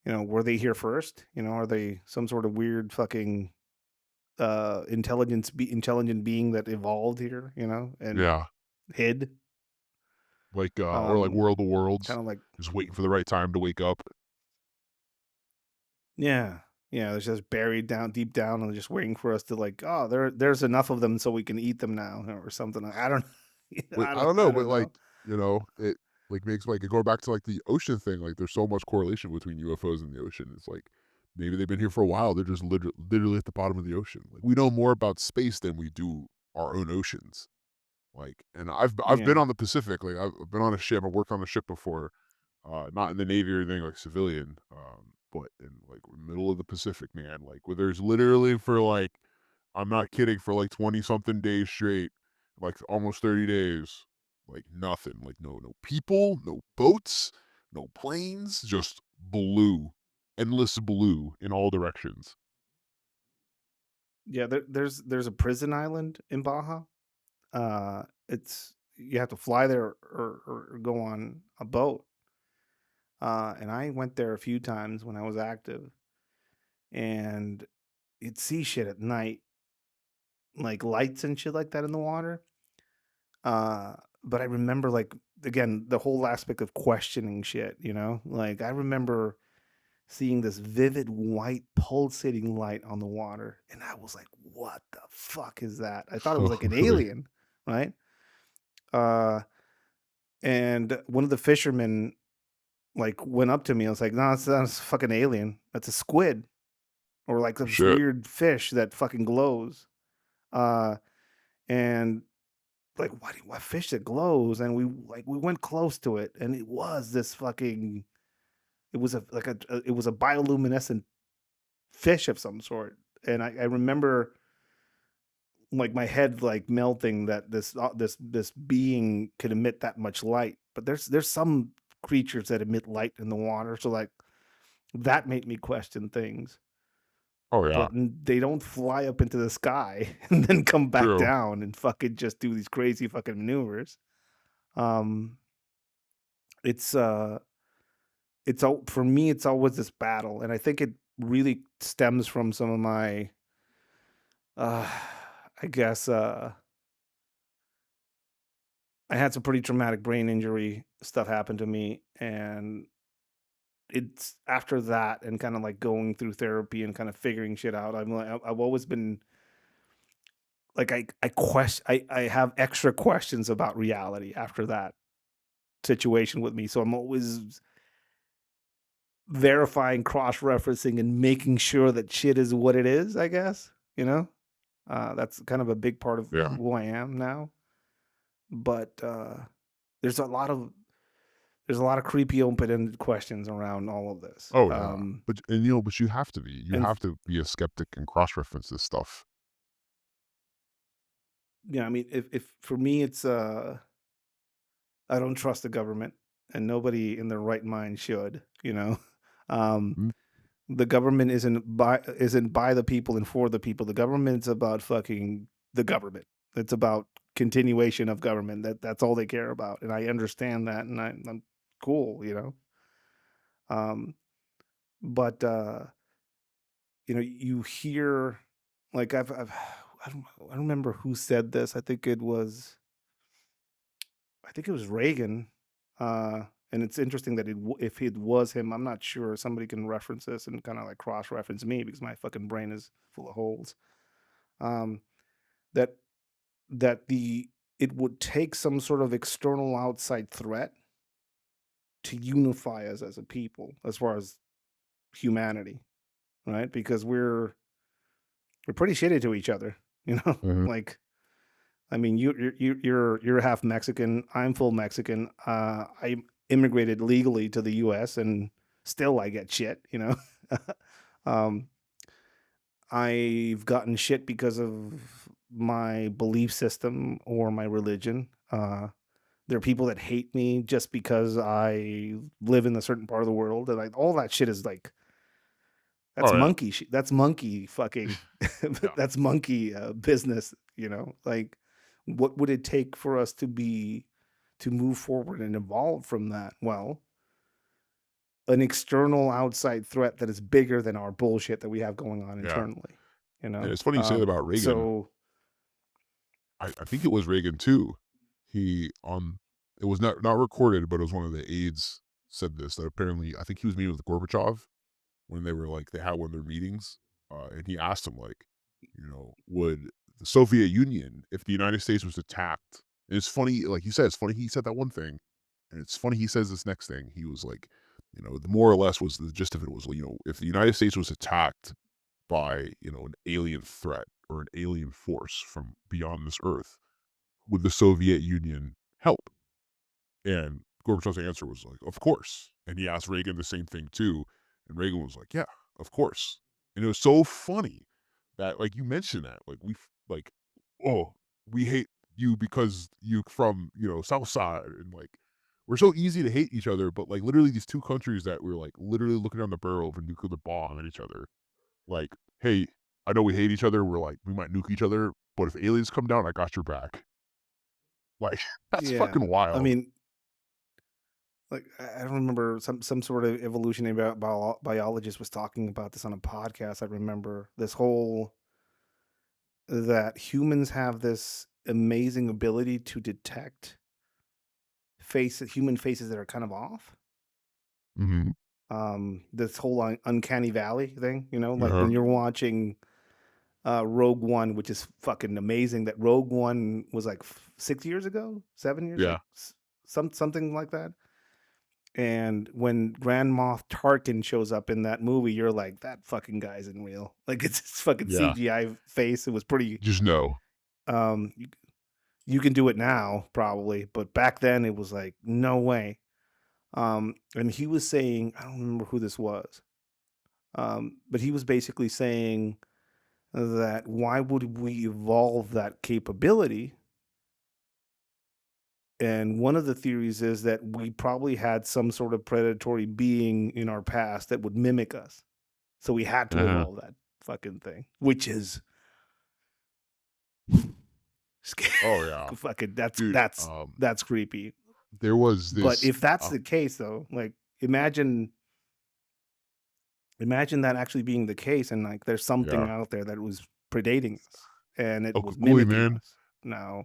Were they here first? Are they some sort of weird fucking intelligent being that evolved here? And Yeah. hid. Like, or like Um, World of Worlds, Kind of like. just waiting for the right time to wake up. Yeah. Yeah, they're just buried down deep down and just waiting for us to like, oh, there's enough of them so we can eat them now or something. I don't But I don't I know, but don't like, know. it like makes like going back to like the ocean thing. Like, there's so much correlation between UFOs and the ocean. It's like Maybe they've been here for a while. They're just literally at the bottom of the ocean. Like, we know more about space than we do our own oceans. Like, and I've been Yeah. on the Pacific. Like, I've been on a ship. I worked on a ship before, not in the Navy or anything, like civilian, but in like middle of the Pacific, man. Like, where there's literally for like, I'm not kidding, for like 20 something days straight, like almost 30 days, like nothing, like no people, no boats, no planes, just blue, endless blue in all directions. Yeah, there's a prison island in Baja. It's you have to fly there or go on a boat. And I went there a few times when I was active, and you'd see shit at night, like lights and shit like that in the water. But I remember, like, again, the whole aspect of questioning shit. Like I remember seeing this vivid white pulsating light on the water, and I was like, "What the fuck is that?" I thought it was Oh, like an really? alien, right? Uh, and one of the fishermen like went up to me. I was like, "No, it's not a fucking alien. That's a squid or like this Shit. weird fish that fucking glows." Uh, and like, what fish that glows? And we went close to it, and it was this fucking. It was it was a bioluminescent fish of some sort, and I remember like my head like melting that this being could emit that much light. But there's some creatures that emit light in the water, so like that made me question things. Oh yeah, But they don't fly up into the sky and then come back true. down and fucking just do these crazy fucking maneuvers. Um, it's for me, it's always this battle, and I think it really stems from some of my, uh, I guess, I had some pretty traumatic brain injury stuff happen to me, and it's after that and kind of like going through therapy and kind of figuring shit out. I've always been like I have extra questions about reality after that situation with me. So I'm always verifying, cross-referencing, and making sure that shit is what it is, I guess, that's kind of a big part of Yeah. who I am now. But there's a lot of there's a lot of creepy open-ended questions around all of this. Oh yeah. But you have to be. You And have to be a skeptic and cross-reference this stuff. I mean, if for me, it's I don't trust the government, and nobody in their right mind should. um, Mm, the government isn't by the people and for the people. The government's about fucking the government. It's about continuation of government. That's all they care about, and I understand that, and I'm cool. Um, but you hear like I've I don't remember who said this. I think it was Reagan. And it's interesting that if it was him, I'm not sure. Somebody can reference this and kind of like cross reference me because my fucking brain is full of holes. Um, that that the it would take some sort of external outside threat to unify us as a people, as far as humanity, right? Because we're pretty shitty to each other, mhm. like I mean, you're half Mexican. I'm full Mexican. I immigrated legally to the U.S. and still I get shit. um, I've gotten shit because of my belief system or my religion. There are people that hate me just because I live in a certain part of the world, and like all that shit is like that's Oh yeah. monkey shit. That's monkey fucking. Yeah. That's monkey business. Like what would it take for us to move forward and evolve from that? Well, an external outside threat that is bigger than our bullshit that we have going on Yeah. internally. And it's funny you say that about Reagan. So I think it was Reagan too. He it was not recorded, but it was one of the aides said this, that apparently I think he was meeting with Gorbachev when they had one of their meetings, and he asked him like, would the Soviet Union, if the United States was attacked, and it's funny, like you said, it's funny he said that one thing, and it's funny he says this next thing. He was like, The more or less was the gist of it was, if the United States was attacked by, an alien threat or an alien force from beyond this earth, would the Soviet Union help? And Gorbachev's answer was like, "Of course." And he asked Reagan the same thing too, and Reagan was like, "Yeah, of course." And it was so funny that, like, you mentioned that, like, like, "Oh, we hate you because you from, South Side," and, like, we're so easy to hate each other, but, like, literally these 2 countries that were, like, literally looking down the barrel of a nuclear bomb at each other, like, "Hey, I know we hate each other, we're like, we might nuke each other, but if aliens come down, I got your back." Like, that's Yeah. fucking I wild. mean, like I don't remember some sort of evolutionary biologist was talking about this on a podcast. I remember this whole that humans have this amazing ability to detect human faces that are kind of off. Mhm. This whole uncanny valley thing, like Uh-huh. when you're watching Rogue One, which is fucking amazing. That Rogue One was like 6 years ago, 7 years, like Yeah. something like that. And when Grand Moff Tarkin shows up in that movie, you're like, that fucking guy isn't real. Like it's his fucking Yeah. CGI face. It was pretty. Just know. Um, you, you can do it now probably, but back then it was like no way. And he was saying, I don't remember who this was, but he was basically saying that why would we evolve that capability. And one of the theories is that we probably had some sort of predatory being in our past that would mimic us. So we had to Uh-huh. evolve that fucking thing, which is scary. Oh, yeah. Fucking Dude, that's creepy. there was But this if that's the case though, like imagine that actually being the case and like there's something yeah. out there that was predating us and it Oh, was Kukui, mimicking man. us. Now,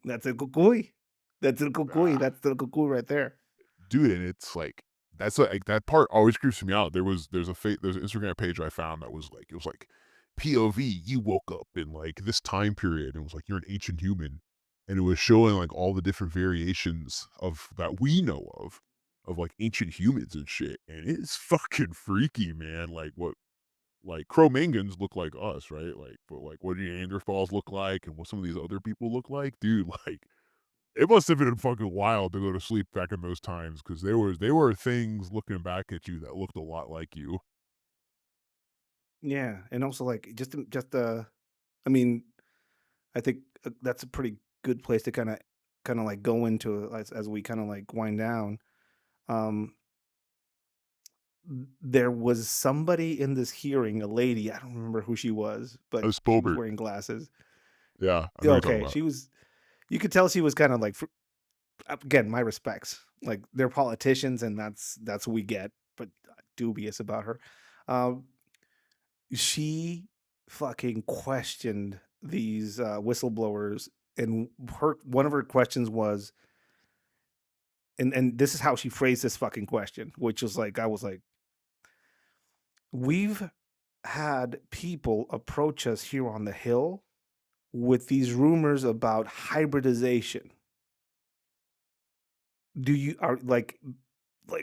that's a kukui. That's a kukui. Ah, That's the kukui right there. dude, and it's that's like that part always creeps me out. There's an Instagram page I found that was like it was like POV, you woke up in like this time period, and it was like you're an ancient human. And it was showing like all the different variations of that we know of like ancient humans and shit. And it's fucking freaky, man. Like Cro-Maggons look like us, right? Like, but like what Neanderthals look like and what some of these other people look like, dude. Like, it must have been fucking wild to go to sleep back in those times because there were things looking back at you that looked a lot like you. Yeah, and also like I mean, I think that's a pretty good place to kind of like go into it as we kind of like wind down. Um, there was somebody in this hearing, a lady. I don't remember who she was, but As she was Bobert, wearing glasses. yeah, I know Yeah, what you're talking okay, about. she was. You could tell she was kind of like again, my respects. Like they're politicians, and that's what we get. But dubious about her. Um, she fucking questioned these whistleblowers, and her one of her questions was, and this is how she phrased this fucking question, which was like, I was like, we've had people approach us here on the hill with these rumors about hybridization. Do you are like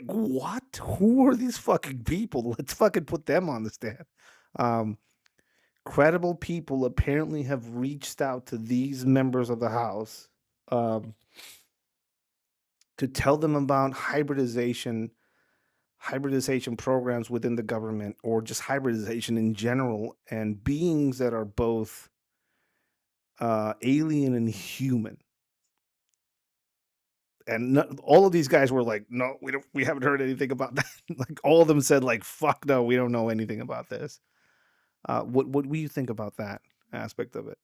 what? Who are these fucking people? Let's fucking put them on the stand. Um, Credible people apparently have reached out to these members of the House um, to tell them about hybridization programs within the government, or just hybridization in general, and beings that are both alien and human. And all of these guys were like, "No, we haven't heard anything about that." Like all of them said, "Like fuck no, we don't know anything about this." What do you think about that aspect of it?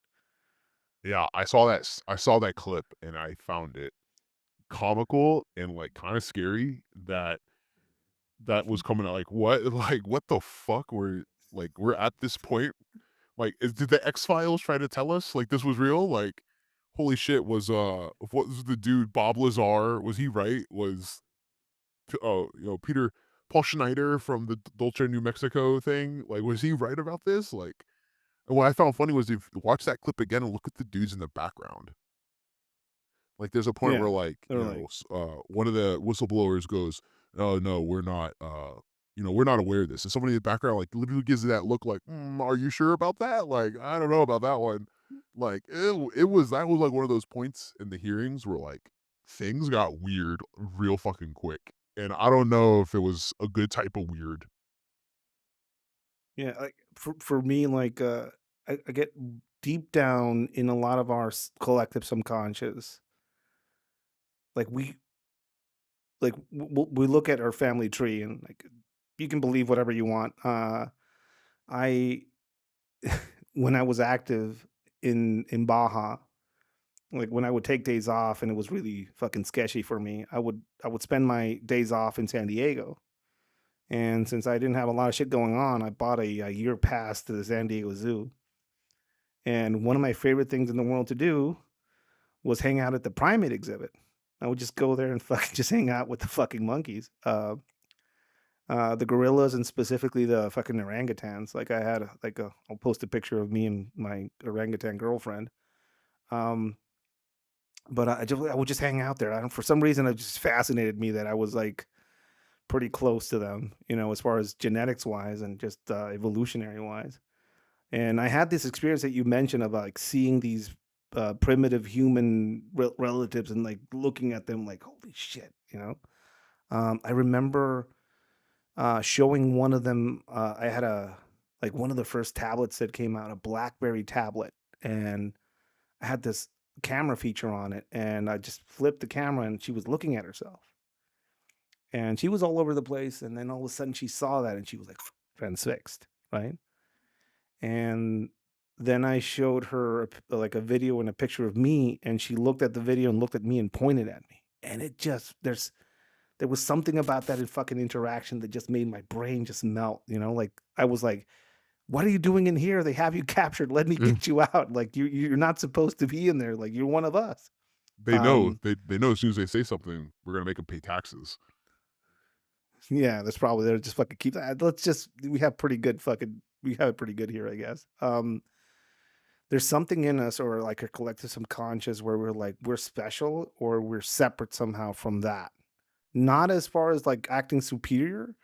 Yeah, I saw that clip and I found it comical and like kind of scary that that was coming out. Like what? Like what the fuck? We're at this point. Like, did the X Files try to tell us like this was real? Like, holy shit, what was the dude Bob Lazar? Was he right? Oh, Peter Paul Schneider from the Dolce New Mexico thing? Like, was he right about this? Like, and what I found funny was if you watch that clip again and look at the dudes in the background. Like, there's a point where, Yeah. like, They're like, one of the whistleblowers goes, "Oh, no, we're not aware of this." And somebody in the background, like, literally gives you that look like, "Are you sure about that? Like, I don't know about that one." Like, it was that was, like, one of those points in the hearings where, like, things got weird real fucking quick, and I don't know if it was a good type of weird. yeah, like for me, like I get deep down in a lot of our collective subconscious, like we look at our family tree and like you can believe whatever you want. I when I was active in Baja, like when I would take days off and it was really fucking sketchy for me, I would spend my days off in San Diego. And since I didn't have a lot of shit going on, I bought a year pass to the San Diego Zoo. And one of my favorite things in the world to do was hang out at the primate exhibit. I would just go there and fucking just hang out with the fucking monkeys, the gorillas, and specifically the fucking orangutans. Like I had I'll post a picture of me and my orangutan girlfriend. Um, but I would just hang out there. I don't, for some reason, it just fascinated me that I was like pretty close to them, as far as genetics wise and just evolutionary wise. And I had this experience that you mentioned of like seeing these primitive human relatives and like looking at them like, holy shit. I remember showing one of them. I had like one of the first tablets that came out, a BlackBerry tablet, and I had this camera feature on it, and I just flipped the camera, and she was looking at herself, and she was all over the place, and then all of a sudden she saw that, and she was like transfixed, right? And then I showed her like a video and a picture of me, and she looked at the video and looked at me and pointed at me, and it just there was something about that in fucking interaction that just made my brain just melt, like I was like, "What are you doing in here? They have you captured. Let me Mm. get you out. Like you're not supposed to be in there. Like you're one of us." They know Um, they know as soon as they say something, we're gonna make them pay taxes. yeah, that's probably they're just fucking keep that. Let's just we have it pretty good here, I guess. There's something in us or like a collective subconscious where we're like we're special or we're separate somehow from that. Not as far as like acting superior,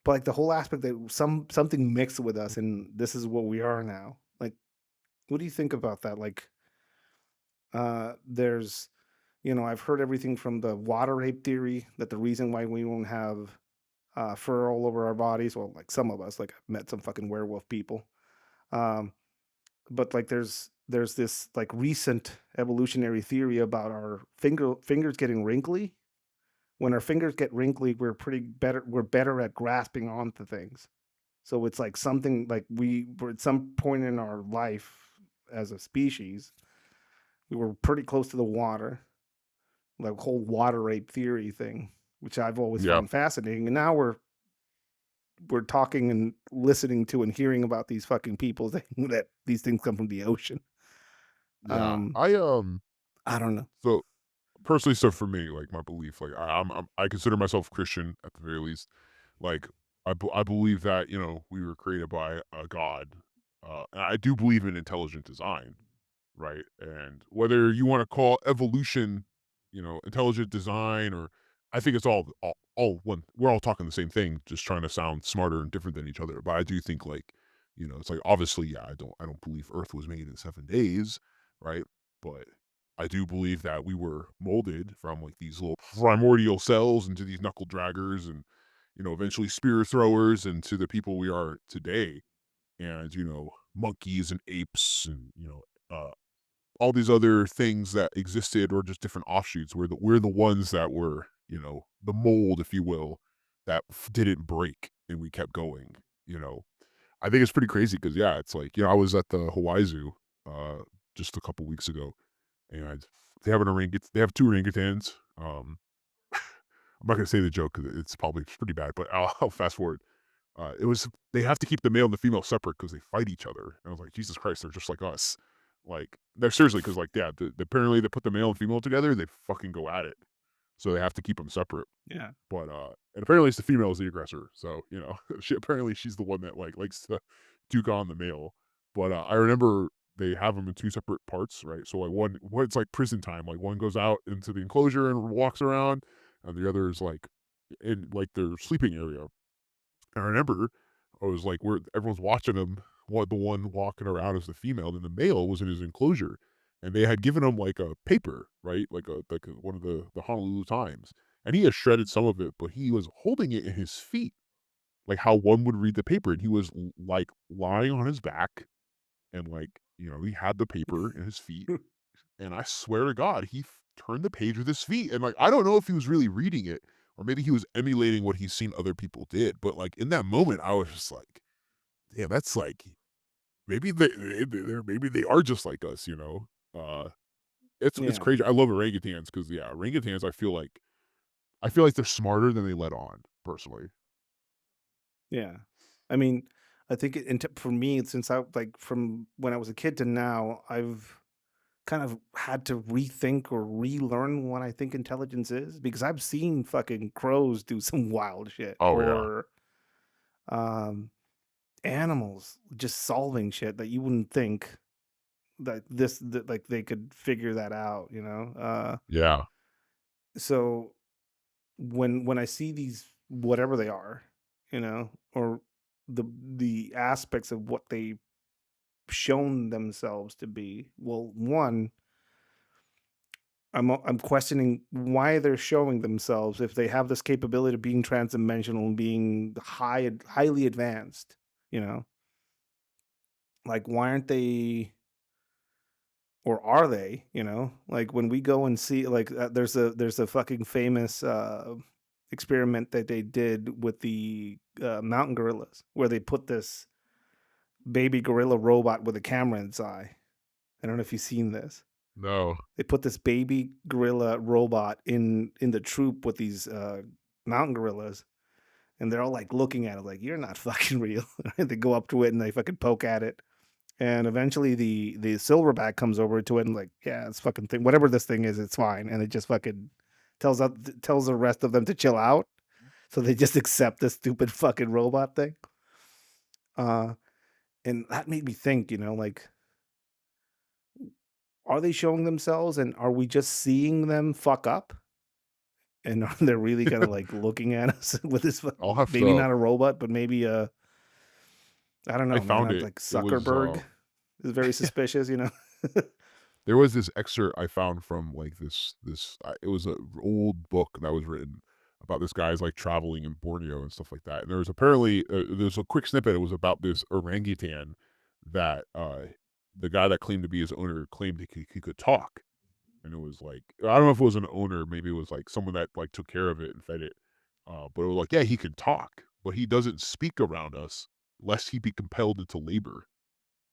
but like the whole aspect that something mixed with us and this is what we are now. Like, what do you think about that? Like, there's, I've heard everything from the water rape theory that the reason why we won't have fur all over our bodies, well, like some of us, like I've met some fucking werewolf people. Um, but like there's this like recent evolutionary theory about our fingers getting wrinkly. When our fingers get wrinkly, we're better at grasping onto things. So it's like something like we were at some point in our life as a species, we were pretty close to the water, like whole water rape theory thing, which I've always Yeah. found fascinating. And now we're talking and listening to and hearing about these fucking people that these things come from the ocean. Yeah. Um, I don't know. So personally, so for me, like my belief, like I consider myself Christian at the very least. Like I believe that we were created by a God. And I do believe in intelligent design, right? And whether you want to call evolution, intelligent design, or I think it's all one. We're all talking the same thing, just trying to sound smarter and different than each other. But I do think like it's like obviously, yeah, I don't believe Earth was made in 7 days, right? But I do believe that we were molded from like these little primordial cells into these knuckle draggers and eventually spear throwers into the people we are today. And monkeys and apes and all these other things that existed or just different offshoots. We're the ones that were the mold, if you will, that didn't break and we kept going. You know, I think it's pretty crazy because yeah, it's like I was at the Hawaii Zoo uh, just a couple weeks ago and they have two orangutans. I'm not gonna say the joke because it's probably pretty bad, but I'll fast forward. It was they have to keep the male and the female separate because they fight each other. And I was like, Jesus Christ, they're just like us. Like, they're seriously because like yeah, apparently they put the male and female together, they fucking go at it. So they have to keep them separate. Yeah. But and apparently it's the female is the aggressor. So she's the one that like likes to duke on the male. But I remember they have them in two separate parts, right? So like one it's like prison time. Like one goes out into the enclosure and walks around, and the other is like in like their sleeping area. And I remember I was like, where everyone's watching him. What the one walking around is the female, and the male was in his enclosure, and they had given him like a paper, right, one of the Honolulu Times, and he had shredded some of it, but he was holding it in his feet, like how one would read the paper, and he was like lying on his back, and like he had the paper in his feet, and I swear to God, he turned the page with his feet, and like I don't know if he was really reading it or maybe he was emulating what he's seen other people did, but like in that moment, I was just like, damn, that's like maybe maybe they are just like us, you know. It's Yeah, crazy. I love orangutans because yeah, orangutans. I feel like they're smarter than they let on. Personally, yeah. I mean, I think for me, since I like from when I was a kid to now, I've kind of had to rethink or relearn what I think intelligence is because I've seen fucking crows do some wild shit oh yeah, or um animals just solving shit that you wouldn't think that like they could figure that out, you know? yeah. So when I see these whatever they are, you know, or the aspects of what they've shown themselves to be, well, one, I'm questioning why they're showing themselves if they have this capability of being transdimensional and being highly advanced, you know? Like why aren't they or are they, you know? Like when we go and see like there's a fucking famous experiment that they did with the mountain gorillas where they put this baby gorilla robot with a camera in its eye. I don't know if you've seen this. No, They put this baby gorilla robot in the troop with these mountain gorillas, and they're all like looking at it like you're not fucking real. They go up to it and they fucking poke at it, and eventually the silverback comes over to it and like yeah, it's fucking thing, whatever this thing is, it's fine, and it just fucking tells the rest of them to chill out, so they just accept this stupid fucking robot thing. Uh, and that made me think, you know, like are they showing themselves and are we just seeing them fuck up? And are they really kind of like looking at us with this I'll have maybe to. not a robot, but maybe I don't I know, man. found I'm it. like It was Zuckerberg is very suspicious, you know. there was this excerpt I found from like it was a old book that was written about this guy's like traveling in Borneo and stuff like that. And there was apparently there's a quick snippet. It was about this orangutan that the guy that claimed to be his owner claimed he could talk. And it was like I don't know if it was an owner, maybe it was like someone that like took care of it and fed it. But it was like, yeah, he can talk, but he doesn't speak around us lest he be compelled into labor.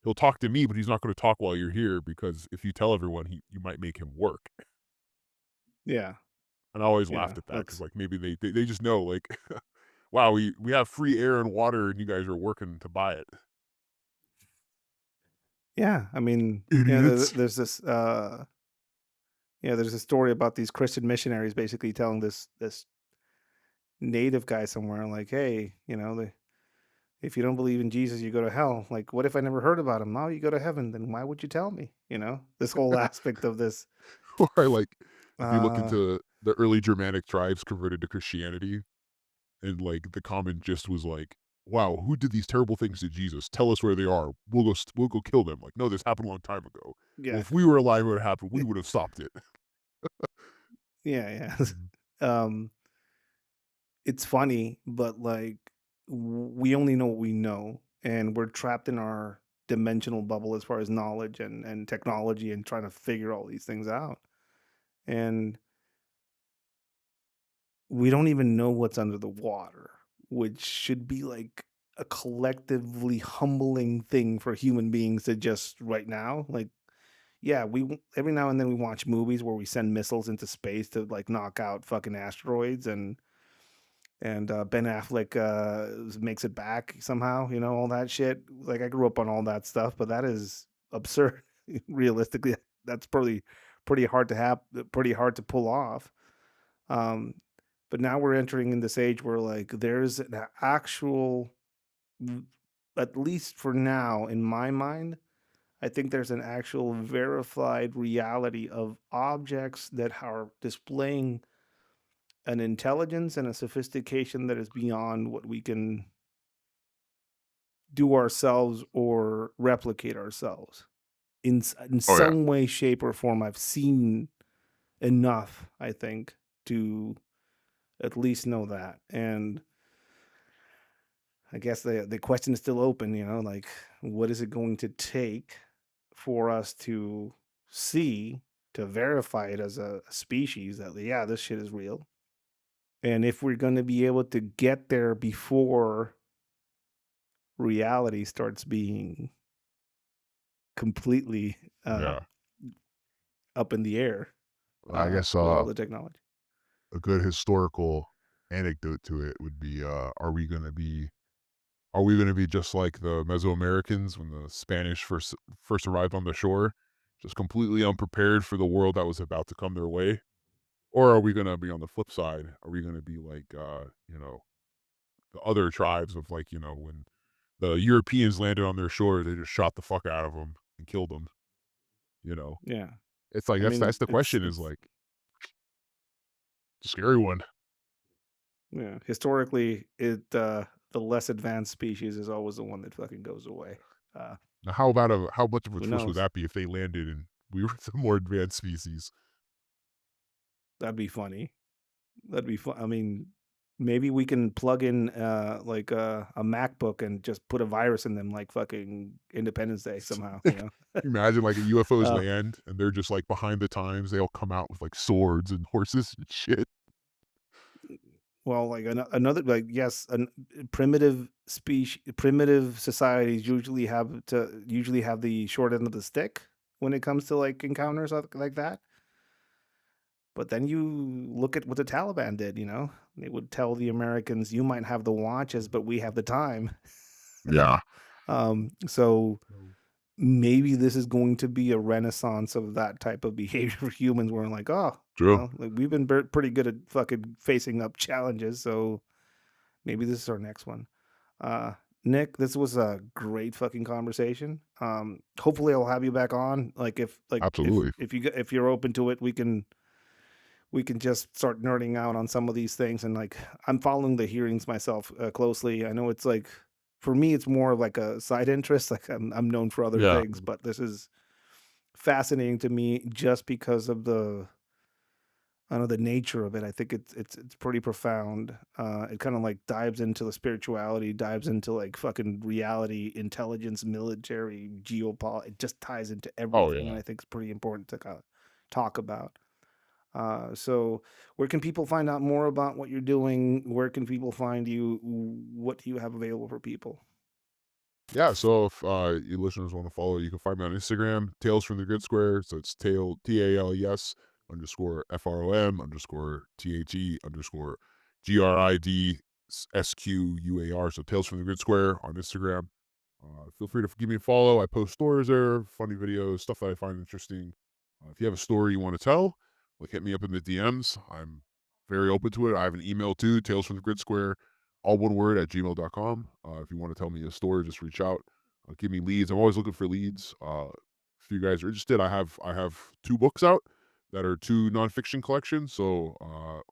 He'll talk to me, but he's not gonna talk while you're here because if you tell everyone, you might make him work. Yeah, And I always yeah, laughed at that because that's like, maybe they just know, like, "Wow, we have free air and water, and you guys are working to buy it." yeah. I mean, yeah, Idiots. there's this yeah, there's a story about these Christian missionaries basically telling this native guy somewhere like, hey, you know, if you don't believe in Jesus, you go to hell. Like, what if I never heard about him? Now you go to heaven. Then why would you tell me? You know, this whole aspect of this. Or, like, if you look Uh, into the early Germanic tribes converted to Christianity, and, like, the common gist was like, "Wow, who did these terrible things to Jesus? Tell us where they are. We'll go kill them." Like, "No, this happened a long time ago." "Well, yeah, if we were alive when it happened, we would have stopped it." yeah, Mhm. yeah. It's funny, but like we only know what we know, and we're trapped in our dimensional bubble as far as knowledge and technology and trying to figure all these things out. And we don't even know what's under the water, which should be like a collectively humbling thing for human beings to just right now. Like, yeah, every now and then we watch movies where we send missiles into space to like knock out fucking asteroids and Ben Affleck makes it back somehow, you know, all that shit. Like I grew up on all that stuff, but that is absurd. Realistically, that's pretty hard to have, pretty hard to pull off. Um, but now we're entering in this age where like there's an actual, at least for now, in my mind, I think there's an actual verified reality of objects that are displaying an intelligence and a sophistication that is beyond what we can do ourselves or replicate ourselves. In Oh yeah, some way, shape, or form, I've seen enough, I think, to at least know that. And I guess the question is still open, like what is it going to take for us to see to verify it as a species that yeah, this shit is real. And if we're going to be able to get there before reality starts being completely yeah. up in the air I guess with all the technology. a good historical anecdote to it would be are we gonna be just like the Mesoamericans when the Spanish first arrived on the shore, just completely unprepared for the world that was about to come their way? Or are we gonna be on the flip side? Are we gonna be like the other tribes of like, when the Europeans landed on their shore, they just shot the fuck out of them and killed them, you know? Yeah. It's like I that's mean, the it's question is it's like the scary one. yeah, historically the less advanced species is always the one that fucking goes away. Uh Now how much of a who twist would knows? that be if they landed and we were the more advanced species? That'd be funny. That'd be fun. I mean, maybe we can plug in like a MacBook and just put a virus in them like fucking Independence Day somehow, Can you imagine like a UFOs Uh land and they're just like behind the times. They all come out with like swords and horses and shit. well, like another like yes, primitive societies usually have the short end of the stick when it comes to like encounters like that. But then you look at what the Taliban did, They would tell the Americans, "You might have the watches, but we have the time." Yeah. So maybe this is going to be a renaissance of that type of behavior for humans where we're like, "Oh, True. well, like we've been pretty good at fucking facing up challenges, so maybe this is our next one." Uh, Nick, this was a great fucking conversation. Hopefully I'll have you back on. Like Absolutely. if you're open to it, we can just start nerding out on some of these things. And like I'm following the hearings myself closely. I know it's like for me it's more of like a side interest. Like I'm known for other Yeah. things, but this is fascinating to me just because of the I don't know the nature of it. I think it's pretty profound. It kind of like dives into the spirituality, dives into like fucking reality, intelligence, military, geopolitics. It just ties into Oh everything, and yeah. I think it's pretty important to kind of talk about. So where can people find out more about what you're doing? Where can people find you? What do you have available for people? Yeah, so if you listeners want to follow, you can find me on Instagram, Tales from the Grid Square. So it's TALES underscore FROM underscore THE underscore GRIDSQUAR. So Tales from the Grid Square on Instagram. Feel free to give me a follow. I post stories there, funny videos, stuff that I find interesting. If you have a story you want to tell, like hit me up in the DMs. I'm very open to it. I have an email too, Tales from the Grid Square, all one word at gmail.com. If you want to tell me a story, just reach out. Give me leads. I'm always looking for leads. If you guys are interested, I have two books out that are two nonfiction collections. So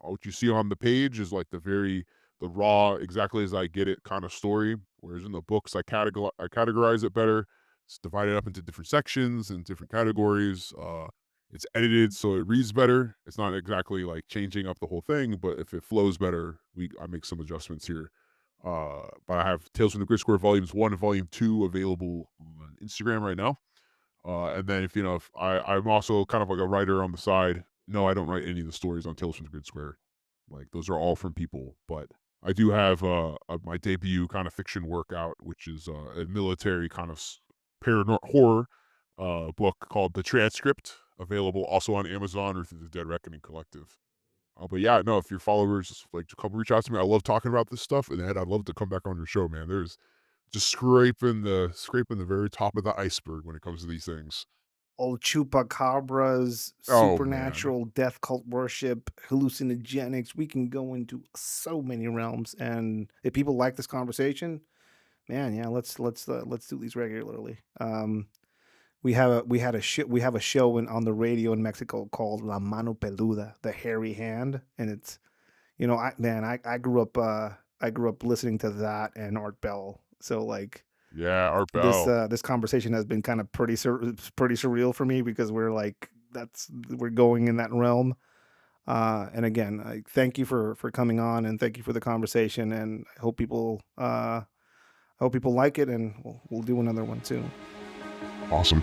what you see on the page is like the raw, exactly as I get it kind of story. Whereas in the books, I categorize it better. It's divided up into different sections and different categories. It's edited so it reads better. It's not exactly like changing up the whole thing, but if it flows better, I make some adjustments here. But I have Tales from the Grid Square Volumes 1 and Volume 2 available on Instagram right now. And then if I'm also kind of like a writer on the side. No, I don't write any of the stories on Tales from the Grid Square. Like those are all from people, but I do have my debut kind of fiction work out, which is a military kind of paranormal horror book called The Transcript, available also on Amazon or through the Dead Reckoning Collective. But yeah, no, if your followers like to come reach out to me, I love talking about this stuff, and I'd love to come back on your show, man. There's just scraping the very top of the iceberg when it comes to these things. Old chupacabras, Oh man, supernatural, death cult worship, hallucinogenics. We can go into so many realms. And if people like this conversation, man, yeah, let's do these regularly. we have a show on the radio in Mexico called La Mano Peluda, the hairy hand, and it's, I grew up listening to that and Art Bell. So like Yeah, Art Bell. this conversation has been kind of pretty surreal for me because we're going in that realm. And again, I thank you for coming on, and thank you for the conversation, and I hope people like it, and we'll do another one soon. Awesome.